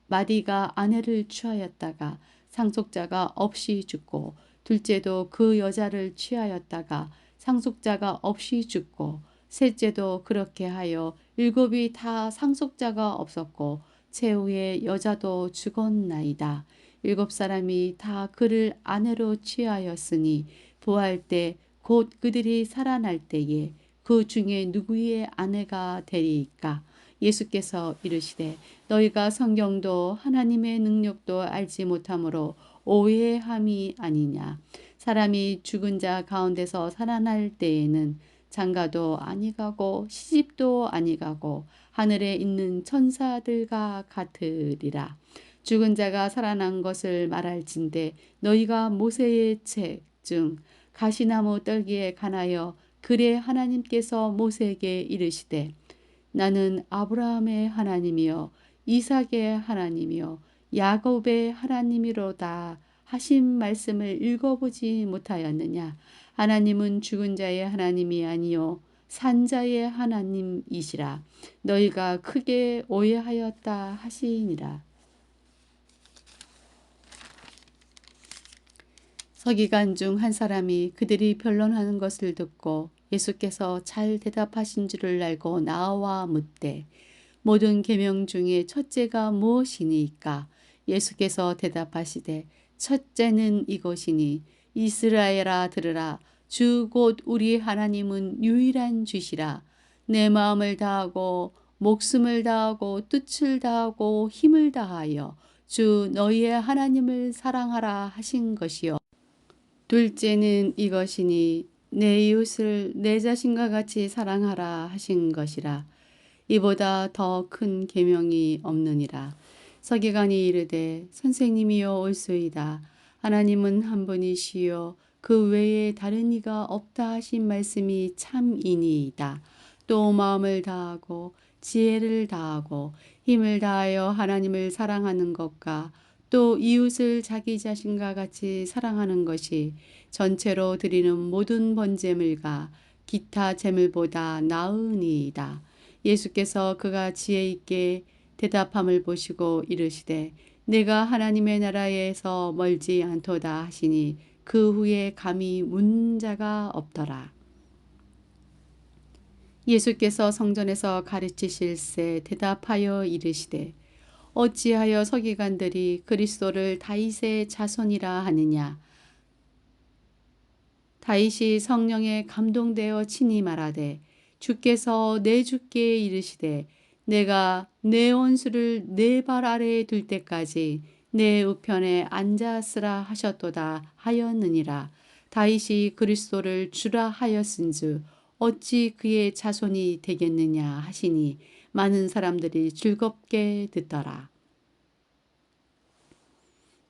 A: 마디가 아내를 취하였다가 상속자가 없이 죽고 둘째도 그 여자를 취하였다가 상속자가 없이 죽고 셋째도 그렇게 하여 일곱이 다 상속자가 없었고 최후의 여자도 죽었나이다. 일곱 사람이 다 그를 아내로 취하였으니 부활 때 곧 그들이 살아날 때에 그 중에 누구의 아내가 되리이까. 예수께서 이르시되 너희가 성경도 하나님의 능력도 알지 못함으로 오해함이 아니냐. 사람이 죽은 자 가운데서 살아날 때에는 장가도 아니가고 시집도 아니가고 하늘에 있는 천사들과 같으리라. 죽은 자가 살아난 것을 말할진대 너희가 모세의 책 중 가시나무 떨기에 관하여 그래 하나님께서 모세에게 이르시되 나는 아브라함의 하나님이요 이삭의 하나님이요 야곱의 하나님이로다 하신 말씀을 읽어보지 못하였느냐. 하나님은 죽은 자의 하나님이 아니요 산 자의 하나님이시라. 너희가 크게 오해하였다 하시니라. 서기관 중 한 사람이 그들이 변론하는 것을 듣고 예수께서 잘 대답하신 줄을 알고 나와 묻되 모든 계명 중에 첫째가 무엇이니까? 예수께서 대답하시되 첫째는 이것이니 이스라엘아 들으라. 주 곧 우리 하나님은 유일한 주시라. 내 마음을 다하고 목숨을 다하고 뜻을 다하고 힘을 다하여 주 너희의 하나님을 사랑하라 하신 것이요. 둘째는 이것이니 내 이웃을 내 자신과 같이 사랑하라 하신 것이라. 이보다 더 큰 계명이 없느니라. 서기관이 이르되 선생님이여 옳소이다. 하나님은 한 분이시요 그 외에 다른 이가 없다 하신 말씀이 참이니이다. 또 마음을 다하고 지혜를 다하고 힘을 다하여 하나님을 사랑하는 것과 또 이웃을 자기 자신과 같이 사랑하는 것이 전체로 드리는 모든 번제물과 기타 제물보다 나으니이다. 예수께서 그가 지혜 있게 대답함을 보시고 이르시되 내가 하나님의 나라에서 멀지 않도다 하시니 그 후에 감히 묻는 자가 없더라. 예수께서 성전에서 가르치실새 대답하여 이르시되 어찌하여 서기관들이 그리스도를 다윗의 자손이라 하느냐. 다윗이 성령에 감동되어 친히 말하되 주께서 내 주께 이르시되 내가 내 원수를 내 발 아래에 둘 때까지 내 우편에 앉았으라 하셨도다 하였느니라. 다윗이 그리스도를 주라 하였은즉 어찌 그의 자손이 되겠느냐 하시니 많은 사람들이 즐겁게 듣더라.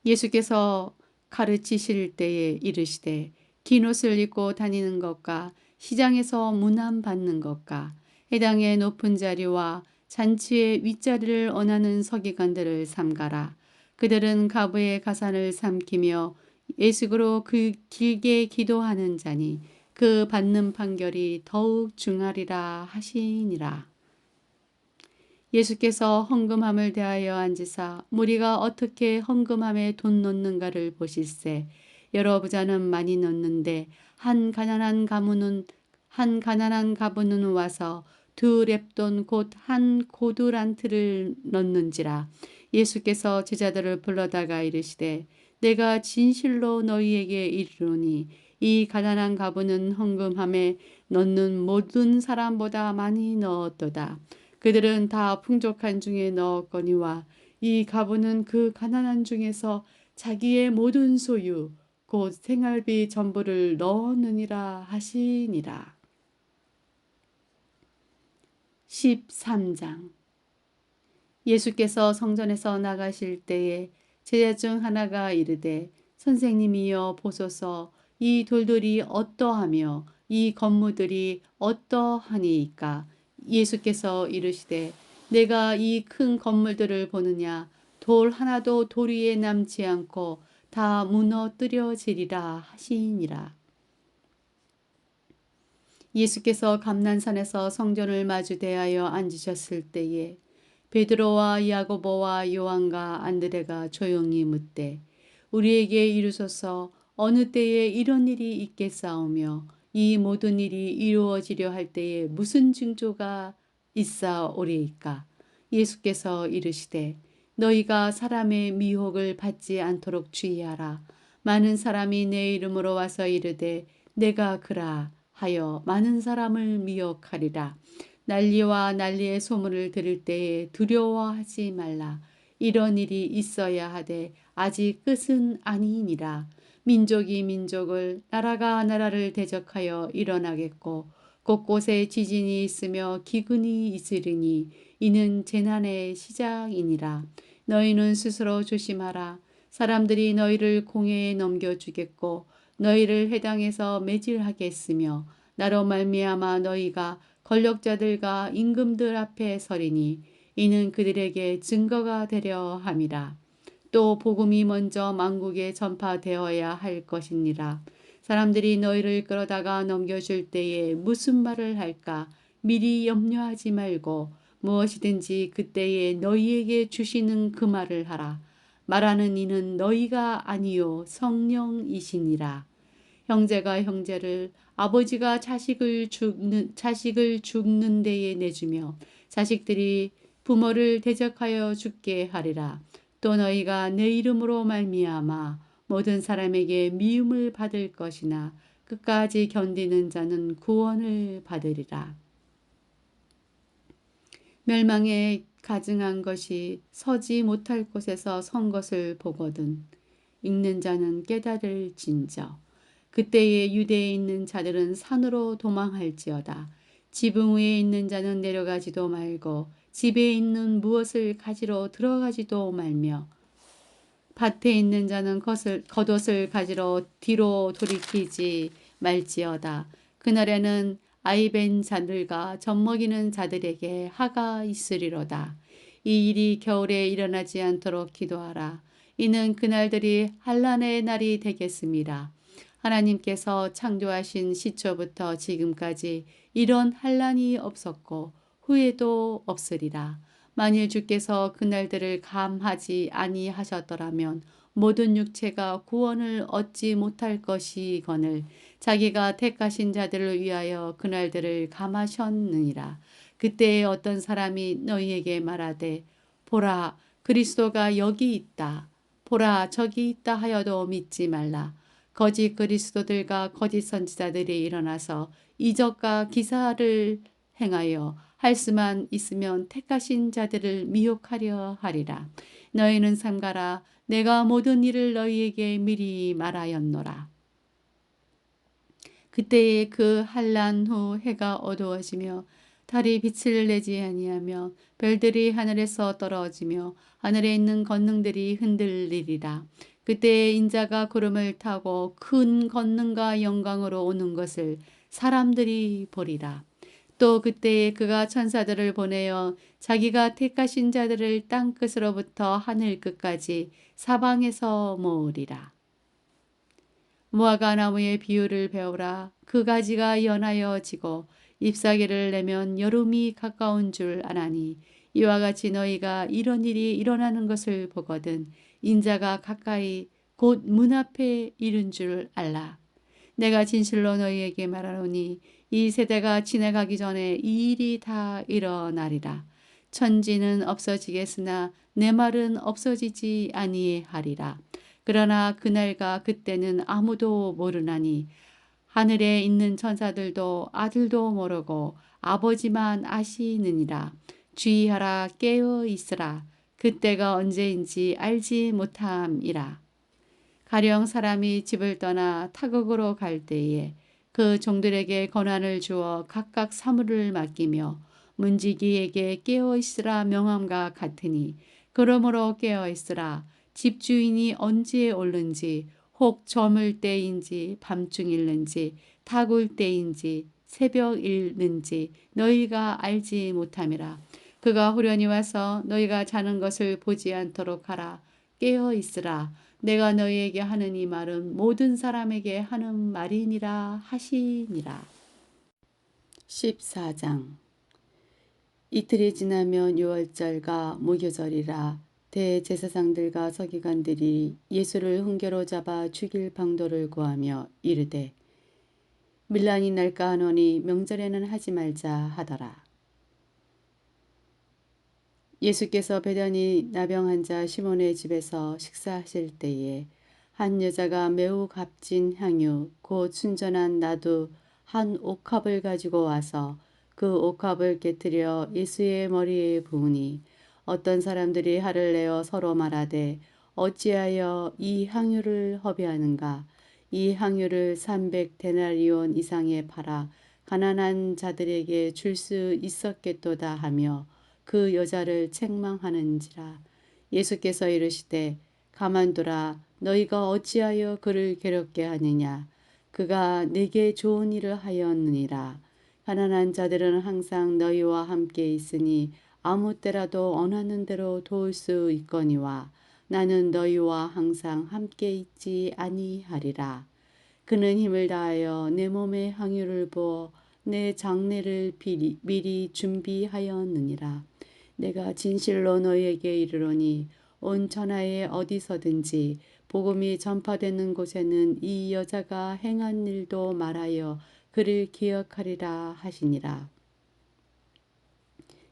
A: 예수께서 가르치실 때에 이르시되 긴 옷을 입고 다니는 것과 시장에서 문안 받는 것과 회당의 높은 자리와 잔치의 윗자리를 원하는 서기관들을 삼가라. 그들은 가부의 가산을 삼키며 예식으로 그 길게 기도하는 자니 그 받는 판결이 더욱 중하리라 하시니라. 예수께서 헌금함을 대하여 앉으사 무리가 어떻게 헌금함에 돈 넣는가를 보실세. 여러 부자는 많이 넣는데 한 가난한 가부는 와서 2렙돈 곧 한 고두란트를 넣는지라. 예수께서 제자들을 불러다가 이르시되 내가 진실로 너희에게 이르노니 이 가난한 가부는 헌금함에 넣는 모든 사람보다 많이 넣었도다. 그들은 다 풍족한 중에 넣었거니와 이 가부는 그 가난한 중에서 자기의 모든 소유 곧 생활비 전부를 넣었느니라 하시니라. 13장. 예수께서 성전에서 나가실 때에 제자 중 하나가 이르되 선생님이여 보소서 이 돌들이 어떠하며 이 건물들이 어떠하니이까. 예수께서 이르시되 내가 이 큰 건물들을 보느냐. 돌 하나도 돌 위에 남지 않고 다 무너뜨려지리라 하시니라. 예수께서 감난산에서 성전을 마주 대하여 앉으셨을 때에 베드로와 야고보와 요한과 안드레가 조용히 묻되 우리에게 이루소서 어느 때에 이런 일이 있겠사오며 이 모든 일이 이루어지려 할 때에 무슨 징조가 있사오리이까. 예수께서 이르시되 너희가 사람의 미혹을 받지 않도록 주의하라. 많은 사람이 내 이름으로 와서 이르되 내가 그라 하여 많은 사람을 미혹하리라. 난리와 난리의 소문을 들을 때에 두려워하지 말라. 이런 일이 있어야 하되 아직 끝은 아니니라. 민족이 민족을 나라가 나라를 대적하여 일어나겠고 곳곳에 지진이 있으며 기근이 있으리니 이는 재난의 시작이니라. 너희는 스스로 조심하라. 사람들이 너희를 공회에 넘겨주겠고 너희를 회당에서 매질하겠으며 나로 말미암아 너희가 권력자들과 임금들 앞에 서리니 이는 그들에게 증거가 되려 함이라. 또 복음이 먼저 만국에 전파되어야 할 것이니라. 사람들이 너희를 끌어다가 넘겨줄 때에 무슨 말을 할까 미리 염려하지 말고 무엇이든지 그때에 너희에게 주시는 그 말을 하라. 말하는 이는 너희가 아니요 성령이시니라. 형제가 형제를 아버지가 자식을 죽는 데에 내주며 자식들이 부모를 대적하여 죽게 하리라. 또 너희가 내 이름으로 말미암아 모든 사람에게 미움을 받을 것이나 끝까지 견디는 자는 구원을 받으리라. 멸망에 가증한 것이 서지 못할 곳에서 선 것을 보거든 읽는 자는 깨달을진저. 그때에 유대에 있는 자들은 산으로 도망할지어다. 지붕 위에 있는 자는 내려가지도 말고 집에 있는 무엇을 가지러 들어가지도 말며 밭에 있는 자는 겉옷을 가지러 뒤로 돌이키지 말지어다. 그날에는 아이벤 자들과 젖먹이는 자들에게 하가 있으리로다. 이 일이 겨울에 일어나지 않도록 기도하라. 이는 그날들이 환난의 날이 되겠습니다. 하나님께서 창조하신 시초부터 지금까지 이런 환난이 없었고 후에도 없으리라. 만일 주께서 그날들을 감하지 아니하셨더라면 모든 육체가 구원을 얻지 못할 것이거늘 자기가 택하신 자들을 위하여 그날들을 감하셨느니라. 그때에 어떤 사람이 너희에게 말하되 보라 그리스도가 여기 있다. 보라 저기 있다 하여도 믿지 말라. 거짓 그리스도들과 거짓 선지자들이 일어나서 이적과 기사를 행하여 할 수만 있으면 택하신 자들을 미혹하려 하리라. 너희는 삼가라. 내가 모든 일을 너희에게 미리 말하였노라. 그때에 그 한란 후 해가 어두워지며 달이 빛을 내지 아니하며 별들이 하늘에서 떨어지며 하늘에 있는 권능들이 흔들리리라. 그때에 인자가 구름을 타고 큰 권능과 영광으로 오는 것을 사람들이 보리라. 또 그때에 그가 천사들을 보내어 자기가 택하신 자들을 땅 끝으로부터 하늘 끝까지 사방에서 모으리라. 무화과 나무의 비유를 배우라. 그 가지가 연하여 지고 잎사귀를 내면 여름이 가까운 줄 아나니 이와 같이 너희가 이런 일이 일어나는 것을 보거든 인자가 가까이 곧 문 앞에 이른 줄 알라. 내가 진실로 너희에게 말하노니 이 세대가 지나가기 전에 이 일이 다 일어나리라. 천지는 없어지겠으나 내 말은 없어지지 아니하리라. 그러나 그날과 그때는 아무도 모르나니 하늘에 있는 천사들도 아들도 모르고 아버지만 아시느니라. 주의하라 깨어 있으라. 그때가 언제인지 알지 못함이라. 가령 사람이 집을 떠나 타국으로 갈 때에 그 종들에게 권한을 주어 각각 사물을 맡기며 문지기에게 깨어 있으라 명함과 같으니 그러므로 깨어 있으라. 집주인이 언제 올는지 혹 저물 때인지 밤중일는지 타굴 때인지 새벽일는지 너희가 알지 못함이라. 그가 후련히 와서 너희가 자는 것을 보지 않도록 하라. 깨어 있으라. 내가 너희에게 하는 이 말은 모든 사람에게 하는 말이니라 하시니라. 14장. 이틀이 지나면 유월절과 무교절이라. 대제사장들과 서기관들이 예수를 훈계로 잡아 죽일 방도를 구하며 이르되 밀란이 날까 하노니 명절에는 하지 말자 하더라. 예수께서 베다니 나병 환자 시몬의 집에서 식사하실 때에 한 여자가 매우 값진 향유 곧 순전한 나두 한 옥합을 가지고 와서 그 옥합을 깨뜨려 예수의 머리에 부으니 어떤 사람들이 화를 내어 서로 말하되 어찌하여 이 향유를 허비하는가. 이 향유를 300데나리온 이상에 팔아 가난한 자들에게 줄 수 있었겠도다 하며 그 여자를 책망하는지라. 예수께서 이르시되 가만두라. 너희가 어찌하여 그를 괴롭게 하느냐. 그가 내게 좋은 일을 하였느니라. 가난한 자들은 항상 너희와 함께 있으니 아무 때라도 원하는 대로 도울 수 있거니와 나는 너희와 항상 함께 있지 아니하리라. 그는 힘을 다하여 내 몸에 향유를 부어 내 장례를 미리 준비하였느니라. 내가 진실로 너희에게 이르노니 온 천하에 어디서든지 복음이 전파되는 곳에는 이 여자가 행한 일도 말하여 그를 기억하리라 하시니라.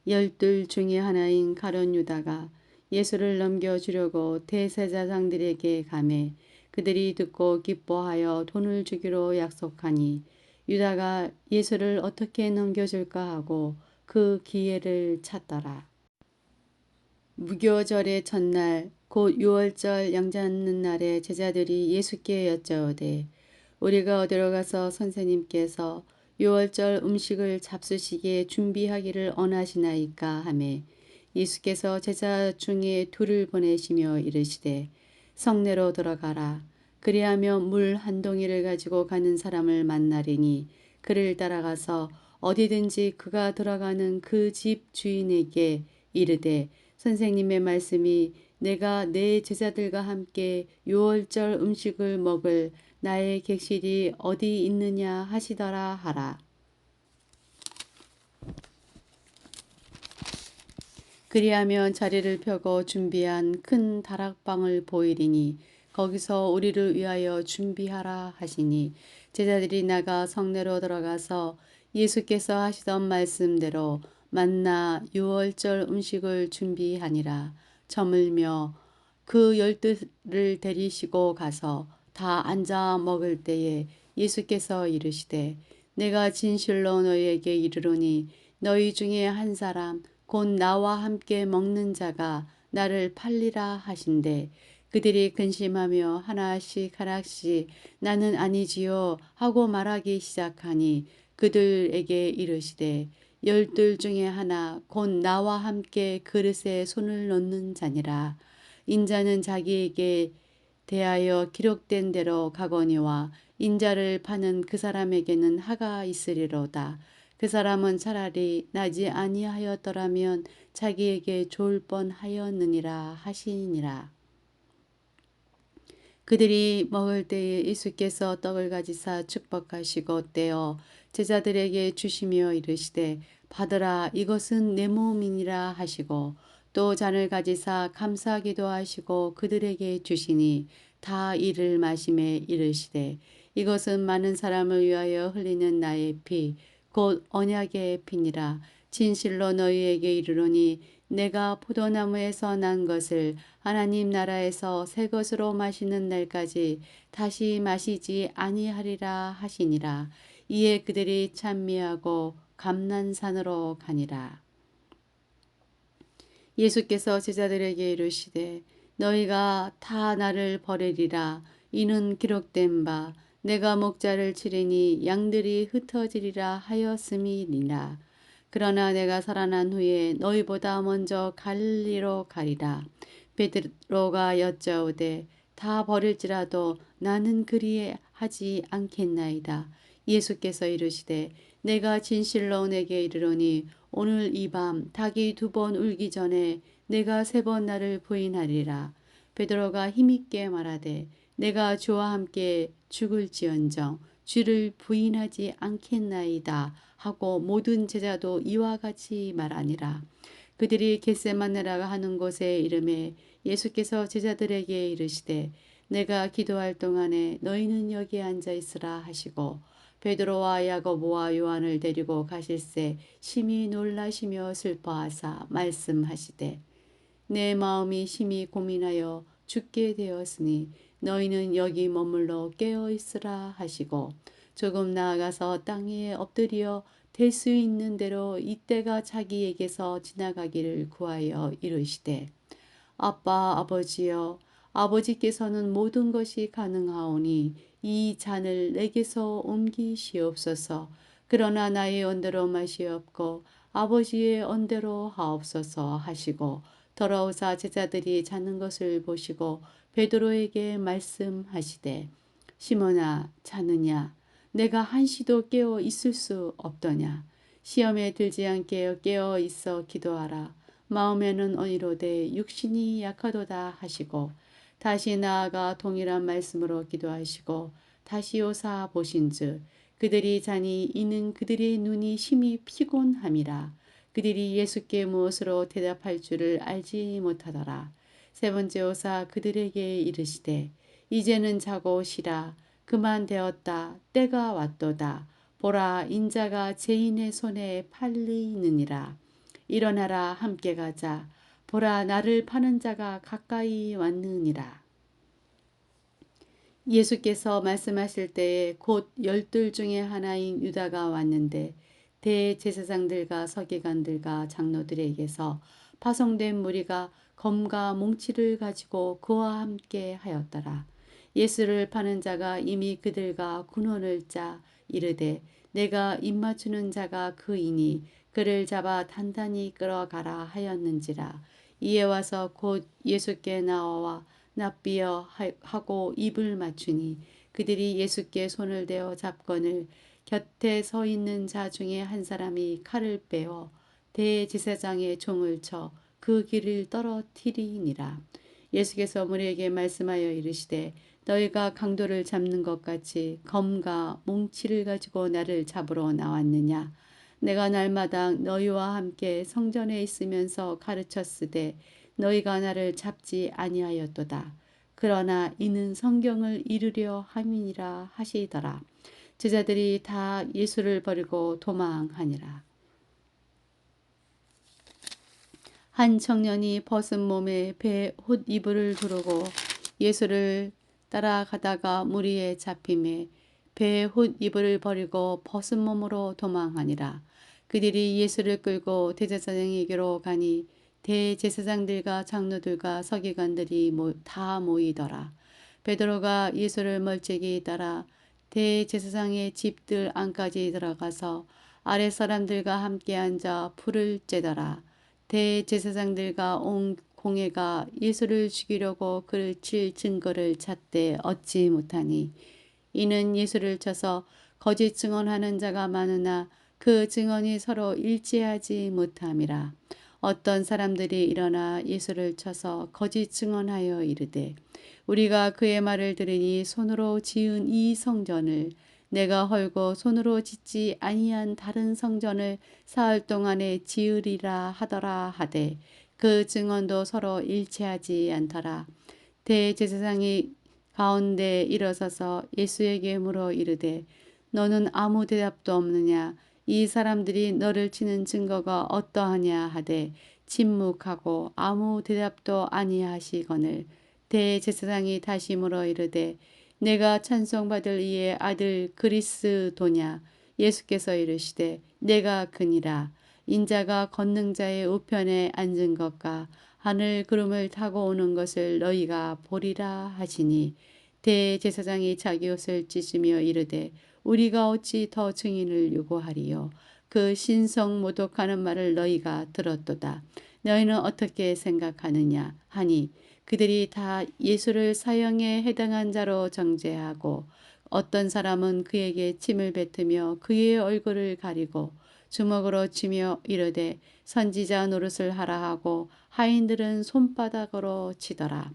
A: 12 중에 하나인 가룟 유다가 예수를 넘겨주려고 대제사장들에게 가매 그들이 듣고 기뻐하여 돈을 주기로 약속하니 유다가 예수를 어떻게 넘겨줄까 하고 그 기회를 찾더라. 무교절의 첫날 곧 유월절 양잡는 날에 제자들이 예수께 여짜오되 우리가 어디로 가서 선생님께서 유월절 음식을 잡수시기에 준비하기를 원하시나이까 하매 예수께서 제자 중에 둘을 보내시며 이르시되 성내로 들어가라. 그리하면 물 한 동이를 가지고 가는 사람을 만나리니 그를 따라가서 어디든지 그가 들어가는 그 집 주인에게 이르되 선생님의 말씀이 내가 내 제자들과 함께 유월절 음식을 먹을 나의 객실이 어디 있느냐 하시더라 하라. 그리하면 자리를 펴고 준비한 큰 다락방을 보이리니 거기서 우리를 위하여 준비하라 하시니 제자들이 나가 성내로 들어가서 예수께서 하시던 말씀대로 만나 유월절 음식을 준비하니라. 저물며 그 12를 데리시고 가서 다 앉아 먹을 때에 예수께서 이르시되 내가 진실로 너희에게 이르노니 너희 중에 한 사람 곧 나와 함께 먹는 자가 나를 팔리라 하신대 그들이 근심하며 하나씩 하나씩 나는 아니지요 하고 말하기 시작하니 그들에게 이르시되 12 중에 하나 곧 나와 함께 그릇에 손을 놓는 자니라. 인자는 자기에게 대하여 기록된 대로 가거니와 인자를 파는 그 사람에게는 하가 있으리로다. 그 사람은 차라리 나지 아니하였더라면 자기에게 좋을 뻔하였느니라 하시니라. 그들이 먹을 때에 예수께서 떡을 가지사 축복하시고 떼어 제자들에게 주시며 이르시되 받으라 이것은 내 몸이니라 하시고 또 잔을 가지사 감사기도 하시고 그들에게 주시니 다 이를 마시매 이르시되 이것은 많은 사람을 위하여 흘리는 나의 피 곧 언약의 피니라 진실로 너희에게 이르노니 내가 포도나무에서 난 것을 하나님 나라에서 새 것으로 마시는 날까지 다시 마시지 아니하리라 하시니라. 이에 그들이 찬미하고 감난산으로 가니라. 예수께서 제자들에게 이르시되 너희가 다 나를 버리리라. 이는 기록된 바 내가 목자를 치리니 양들이 흩어지리라 하였음이니라. 그러나 내가 살아난 후에 너희보다 먼저 갈릴리로 가리라. 베드로가 여짜오되 다 버릴지라도 나는 그리 하지 않겠나이다. 예수께서 이르시되 내가 진실로 내게 이르노니 오늘 이 밤 닭이 2번 울기 전에 내가 3번 나를 부인하리라. 베드로가 힘있게 말하되 내가 주와 함께 죽을지언정 주를 부인하지 않겠나이다 하고 모든 제자도 이와 같이 말하니라. 그들이 겟세마네라가 하는 곳에 이름에 예수께서 제자들에게 이르시되 내가 기도할 동안에 너희는 여기에 앉아 있으라 하시고 베드로와 야고보와 요한을 데리고 가실새 심히 놀라시며 슬퍼하사 말씀하시되 내 마음이 심히 고민하여 죽게 되었으니 너희는 여기 머물러 깨어 있으라 하시고 조금 나아가서 땅 위에 엎드려 될 수 있는 대로 이때가 자기에게서 지나가기를 구하여 이르시되 아빠 아버지여 아버지께서는 모든 것이 가능하오니 이 잔을 내게서 옮기시옵소서. 그러나 나의 언대로 마시옵고 아버지의 언대로 하옵소서 하시고 돌아오사 제자들이 자는 것을 보시고 베드로에게 말씀하시되 시몬아 자느냐 내가 한시도 깨어 있을 수 없더냐 시험에 들지 않게 깨어 있어 기도하라 마음에는 언이로되 육신이 약하도다 하시고 다시 나아가 동일한 말씀으로 기도하시고 다시 오사 보신즉 그들이 자니 이는 그들의 눈이 심히 피곤함이라 그들이 예수께 무엇으로 대답할 줄을 알지 못하더라. 세 번째 오사 그들에게 이르시되 이제는 자고 쉬라 그만 되었다 때가 왔도다 보라 인자가 죄인의 손에 팔리느니라. 일어나라 함께 가자. 보라 나를 파는 자가 가까이 왔느니라. 예수께서 말씀하실 때에 곧 12 중에 하나인 유다가 왔는데 대제사장들과 서기관들과 장로들에게서 파송된 무리가 검과 몽치를 가지고 그와 함께 하였더라. 예수를 파는 자가 이미 그들과 군원을 짜 이르되 내가 입맞추는 자가 그이니 그를 잡아 단단히 끌어가라 하였는지라. 이에 와서 곧 예수께 나와 납비어 하고 입을 맞추니 그들이 예수께 손을 대어 잡거늘 곁에 서 있는 자 중에 한 사람이 칼을 빼어 대제사장의 종을 쳐 그 길을 떨어뜨리니라. 예수께서 무리에게 말씀하여 이르시되 너희가 강도를 잡는 것 같이 검과 몽치를 가지고 나를 잡으러 나왔느냐. 내가 날마다 너희와 함께 성전에 있으면서 가르쳤으되 너희가 나를 잡지 아니하였도다. 그러나 이는 성경을 이루려 함이니라 하시더라. 제자들이 다 예수를 버리고 도망하니라. 한 청년이 벗은 몸에 배 홑이불을 두르고 예수를 따라가다가 무리에 잡힘에 배 홑이불을 버리고 벗은 몸으로 도망하니라. 그들이 예수를 끌고 대제사장에게로 가니 대제사장들과 장로들과 서기관들이 다 모이더라. 베드로가 예수를 멀찍이 따라 대제사장의 집들 안까지 들어가서 아랫 사람들과 함께 앉아 불을 쬐더라. 대제사장들과 온 공회가 예수를 죽이려고 그를 칠 증거를 찾되 얻지 못하니 이는 예수를 쳐서 거짓 증언하는 자가 많으나 그 증언이 서로 일치하지 못함이라. 어떤 사람들이 일어나 예수를 쳐서 거짓 증언하여 이르되 우리가 그의 말을 들으니 손으로 지은 이 성전을 내가 헐고 손으로 짓지 아니한 다른 성전을 사흘 동안에 지으리라 하더라 하되 그 증언도 서로 일치하지 않더라. 대제사장이 가운데 일어서서 예수에게 물어 이르되 너는 아무 대답도 없느냐? 이 사람들이 너를 치는 증거가 어떠하냐 하되 침묵하고 아무 대답도 아니하시거늘 대제사장이 다시 물어 이르되 내가 찬송받을 이의 아들 그리스도냐? 예수께서 이르시되 내가 그니라. 인자가 권능자의 우편에 앉은 것과 하늘 구름을 타고 오는 것을 너희가 보리라 하시니 대제사장이 자기 옷을 찢으며 이르되 우리가 어찌 더 증인을 요구하리요. 그 신성 모독하는 말을 너희가 들었도다. 너희는 어떻게 생각하느냐 하니 그들이 다 예수를 사형에 해당한 자로 정죄하고 어떤 사람은 그에게 침을 뱉으며 그의 얼굴을 가리고 주먹으로 치며 이르되 선지자 노릇을 하라 하고 하인들은 손바닥으로 치더라.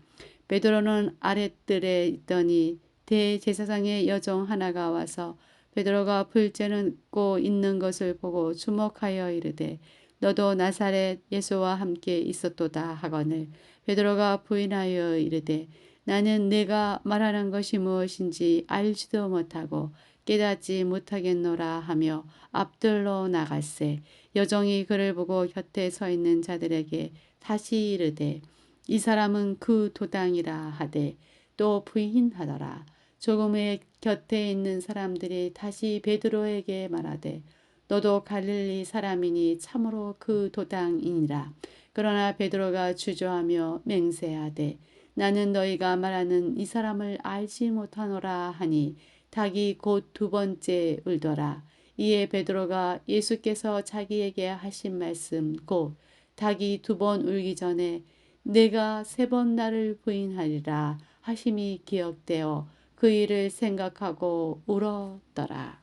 A: 베드로는 아랫뜰에 있더니 대제사장의 여종 하나가 와서 베드로가 불 쬐고 있는 것을 보고 주목하여 이르되 너도 나사렛 예수와 함께 있었도다 하거늘 베드로가 부인하여 이르되 나는 내가 말하는 것이 무엇인지 알지도 못하고 깨닫지 못하겠노라 하며 앞들로 나갈새 여종이 그를 보고 곁에 서 있는 자들에게 다시 이르되 이 사람은 그 도당이라 하되 또 부인하더라. 조금 후에 곁에 있는 사람들이 다시 베드로에게 말하되 너도 갈릴리 사람이니 참으로 그 도당이니라. 그러나 베드로가 주저하며 맹세하되 나는 너희가 말하는 이 사람을 알지 못하노라 하니 닭이 곧 두 번째 울더라. 이에 베드로가 예수께서 자기에게 하신 말씀 곧 닭이 두 번 울기 전에 내가 세 번 나를 부인하리라 하심이 기억되어 그 일을 생각하고 울었더라.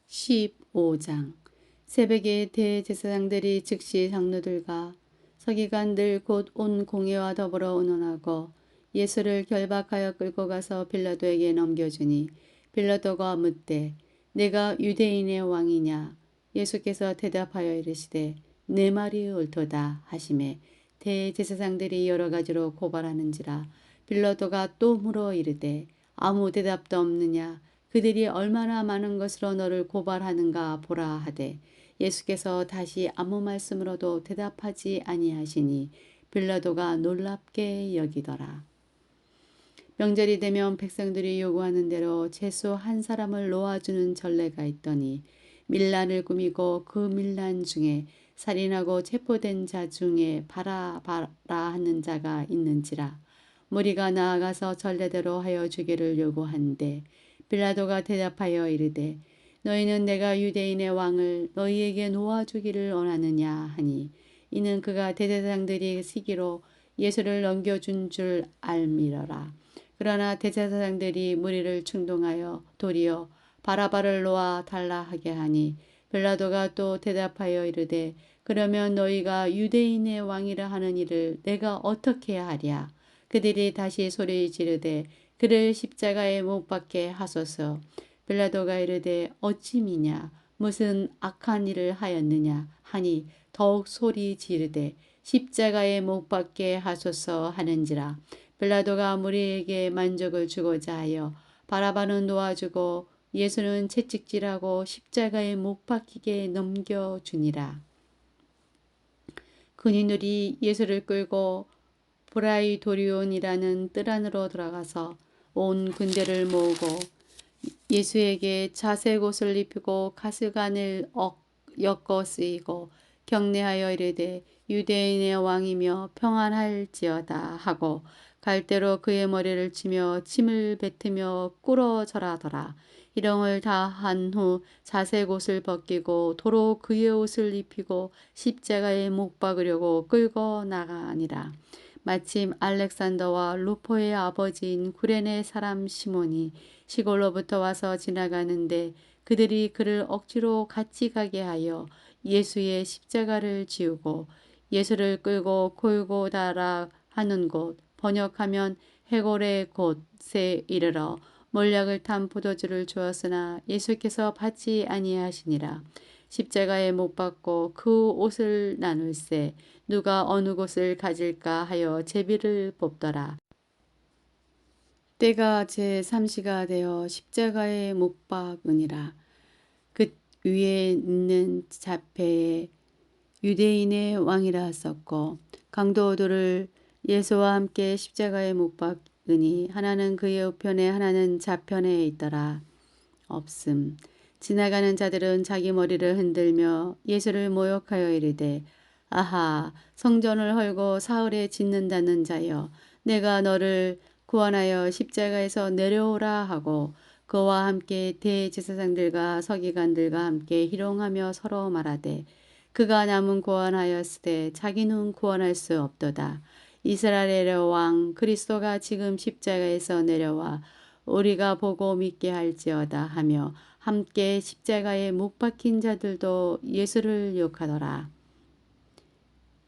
A: 15장 새벽에 대제사장들이 즉시 장로들과 서기관들 곧 온 공회와 더불어 의논하고 예수를 결박하여 끌고 가서 빌라도에게 넘겨주니 빌라도가 묻되 내가 유대인의 왕이냐? 예수께서 대답하여 이르시되 내 말이 옳도다 하시매 대제사장들이 여러 가지로 고발하는지라 빌라도가 또 물어 이르되 아무 대답도 없느냐? 그들이 얼마나 많은 것으로 너를 고발하는가 보라 하되 예수께서 다시 아무 말씀으로도 대답하지 아니하시니 빌라도가 놀랍게 여기더라. 명절이 되면 백성들이 요구하는 대로 채소 한 사람을 놓아주는 전례가 있더니 밀란을 꾸미고 그 밀란 중에 살인하고 체포된 자 중에 바라바라 하는 자가 있는지라 무리가 나아가서 전례대로 하여 주기를 요구한데 빌라도가 대답하여 이르되 너희는 내가 유대인의 왕을 너희에게 놓아주기를 원하느냐 하니 이는 그가 대제사장들이 시기로 예수를 넘겨준 줄 알미러라. 그러나 대제사장들이 무리를 충동하여 도리어 바라바를 놓아 달라 하게 하니 빌라도가 또 대답하여 이르되 그러면 너희가 유대인의 왕이라 하는 이를 내가 어떻게 하랴. 그들이 다시 소리 지르되 그를 십자가에 못 박게 하소서. 빌라도가 이르되 어찌 미냐 무슨 악한 일을 하였느냐 하니 더욱 소리 지르되 십자가에 못 박게 하소서 하는지라. 빌라도가 무리에게 만족을 주고자 하여 바라바는 놓아주고 예수는 채찍질하고 십자가에 못 박히게 넘겨주니라. 근인들이 예수를 끌고 브라이도리온이라는 뜰 안으로 들어가서 온 군대를 모으고 예수에게 자색 옷을 입히고 가스관을 엮어 쓰이고 경례하여 이르되 유대인의 왕이며 평안할지어다 하고 갈대로 그의 머리를 치며 침을 뱉으며 꿇어 절하더라. 이령을 다 한 후 자색 옷을 벗기고 도로 그의 옷을 입히고 십자가에 못 박으려고 끌고 나가니라. 마침 알렉산더와 루포의 아버지인 구레네 사람 시몬이 시골로부터 와서 지나가는데 그들이 그를 억지로 같이 가게 하여 예수의 십자가를 지우고 예수를 끌고 골고다라 하는 곳, 번역하면 해골의 곳에 이르러 몰약을 탄 포도주를 주었으나 예수께서 받지 아니하시니라. 십자가에 못 박고 그 옷을 나눌세 누가 어느 곳을 가질까 하여 제비를 뽑더라. 때가 제3시가 되어 십자가에 못 박으니라. 그 위에 있는 자폐에 유대인의 왕이라 썼고 강도들을 예수와 함께 십자가에 못 박으니 하나는 그의 우편에 하나는 좌편에 있더라. 없음. 지나가는 자들은 자기 머리를 흔들며 예수를 모욕하여 이르되 아하 성전을 헐고 사흘에 짓는다는 자여 내가 너를 구원하여 십자가에서 내려오라 하고 그와 함께 대제사장들과 서기관들과 함께 희롱하며 서로 말하되 그가 남은 구원하였으되 자기는 구원할 수 없도다. 이스라엘의 왕 그리스도가 지금 십자가에서 내려와 우리가 보고 믿게 할지어다 하며 함께 십자가에 못 박힌 자들도 예수를 욕하더라.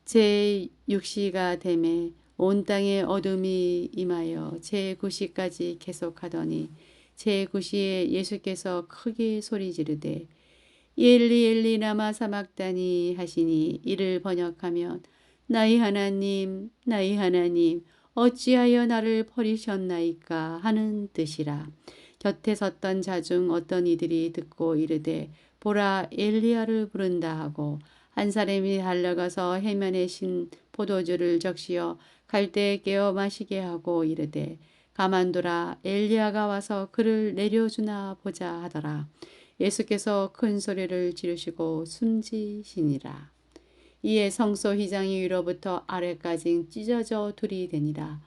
A: 제6시가 되매 온 땅에 어둠이 임하여 제9시까지 계속하더니 제9시에 예수께서 크게 소리 지르되 엘리 엘리 라마 사막다니 하시니 이를 번역하면 나의 하나님 나의 하나님 어찌하여 나를 버리셨나이까 하는 뜻이라. 곁에 섰던 자 중 어떤 이들이 듣고 이르되 보라 엘리야를 부른다 하고 한 사람이 달려가서 해면에 신 포도주를 적시어 갈대에 깨어 마시게 하고 이르되 가만두라 엘리야가 와서 그를 내려주나 보자 하더라. 예수께서 큰 소리를 지르시고 숨지시니라. 이에 성소 휘장이 위로부터 아래까지 찢어져 둘이 되니라.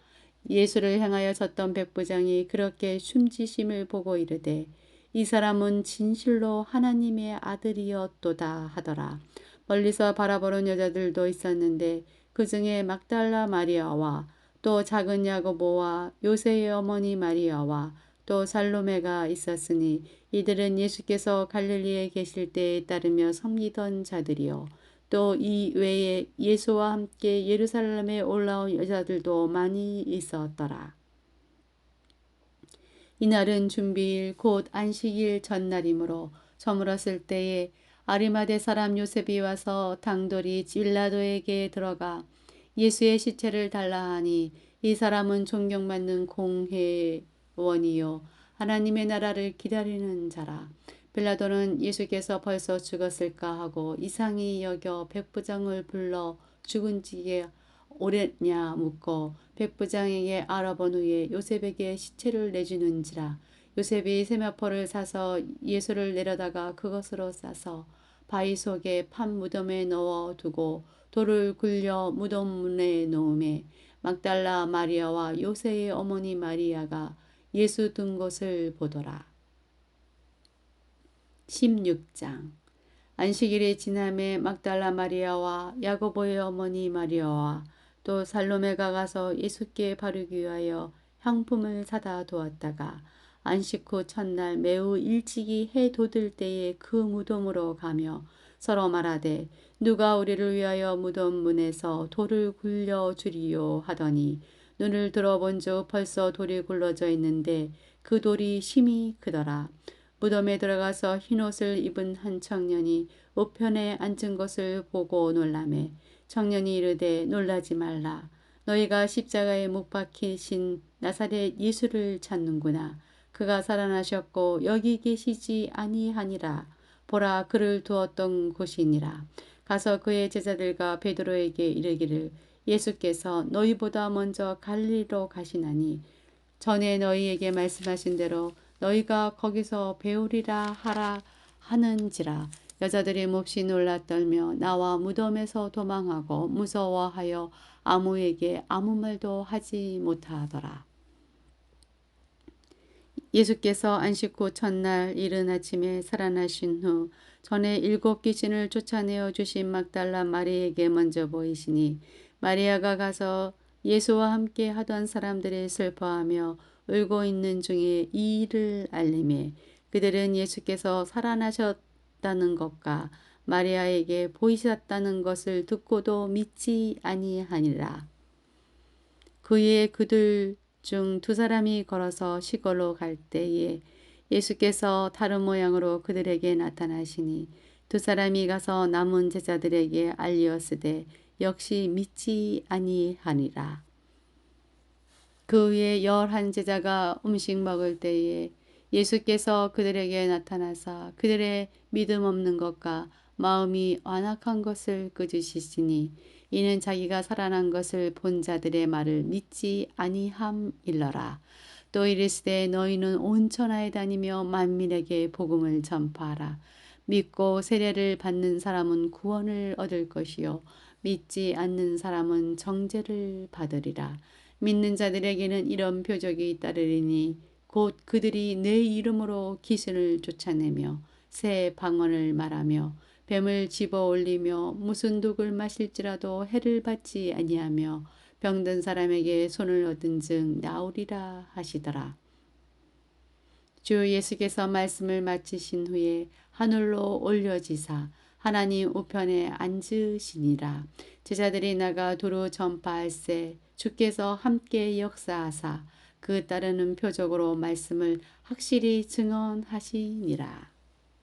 A: 예수를 향하여 섰던 백부장이 그렇게 숨지심을 보고 이르되 이 사람은 진실로 하나님의 아들이었도다 하더라. 멀리서 바라보는 여자들도 있었는데 그 중에 막달라 마리아와 또 작은 야고보와 요새의 어머니 마리아와 또 살로메가 있었으니 이들은 예수께서 갈릴리에 계실 때에 따르며 섬기던 자들이요. 또 이 외에 예수와 함께 예루살렘에 올라온 여자들도 많이 있었더라. 이날은 준비일 곧 안식일 전날이므로 저물었을 때에 아리마대 사람 요셉이 와서 당돌이 빌라도에게 들어가 예수의 시체를 달라 하니 이 사람은 존경받는 공회원이요 하나님의 나라를 기다리는 자라. 빌라도는 예수께서 벌써 죽었을까 하고 이상히 여겨 백부장을 불러 죽은 지가 오랬냐 묻고 백부장에게 알아본 후에 요셉에게 시체를 내주는지라. 요셉이 세마포를 사서 예수를 내려다가 그것으로 싸서 바위 속에 판 무덤에 넣어 두고 돌을 굴려 무덤 문에 놓음에 막달라 마리아와 요새의 어머니 마리아가 예수 둔 것을 보더라. 16장 안식일이 지남에 막달라 마리아와 야고보의 어머니 마리아와 또 살로메가 가서 예수께 바르기 위하여 향품을 사다 두었다가 안식 후 첫날 매우 일찍이 해 돋을 때에 그 무덤으로 가며 서로 말하되 누가 우리를 위하여 무덤 문에서 돌을 굴려 주리요 하더니 눈을 들어본즉 벌써 돌이 굴러져 있는데 그 돌이 심히 크더라. 무덤에 들어가서 흰옷을 입은 한 청년이 우편에 앉은 것을 보고 놀라매 청년이 이르되 놀라지 말라. 너희가 십자가에 못 박히신 나사렛 예수를 찾는구나. 그가 살아나셨고 여기 계시지 아니하니라. 보라 그를 두었던 곳이니라. 가서 그의 제자들과 베드로에게 이르기를 예수께서 너희보다 먼저 갈릴리로 가시나니 전에 너희에게 말씀하신 대로 너희가 거기서 배우리라 하라 하는지라. 여자들이 몹시 놀라 떨며 나와 무덤에서 도망하고 무서워하여 아무에게 아무 말도 하지 못하더라. 예수께서 안식 후 첫날 이른 아침에 살아나신 후 전에 7 귀신을 쫓아내어 주신 막달라 마리에게 먼저 보이시니 마리아가 가서 예수와 함께 하던 사람들이 슬퍼하며 울고 있는 중에 이 일을 알림에 그들은 예수께서 살아나셨다는 것과 마리아에게 보이셨다는 것을 듣고도 믿지 아니하니라. 그의 그들 중 2 사람이 걸어서 시골로 갈 때에 예수께서 다른 모양으로 그들에게 나타나시니 2 사람이 가서 남은 제자들에게 알리었으되 역시 믿지 아니하니라. 그 후에 11 제자가 음식 먹을 때에 예수께서 그들에게 나타나사 그들의 믿음 없는 것과 마음이 완악한 것을 끄주시시니 이는 자기가 살아난 것을 본 자들의 말을 믿지 아니함일러라. 또 이르시되 너희는 온 천하에 다니며 만민에게 복음을 전파하라. 믿고 세례를 받는 사람은 구원을 얻을 것이요 믿지 않는 사람은 정죄를 받으리라. 믿는 자들에게는 이런 표적이 따르리니 곧 그들이 내 이름으로 귀신을 쫓아내며 새 방언을 말하며 뱀을 집어 올리며 무슨 독을 마실지라도 해를 받지 아니하며 병든 사람에게 손을 얻은 즉 나으리라 하시더라. 주 예수께서 말씀을 마치신 후에 하늘로 올려지사 하나님 우편에 앉으시니라. 제자들이 나가 두루 전파할세 주께서 함께 역사하사 그 따르는 표적으로 말씀을 확실히 증언하시니라.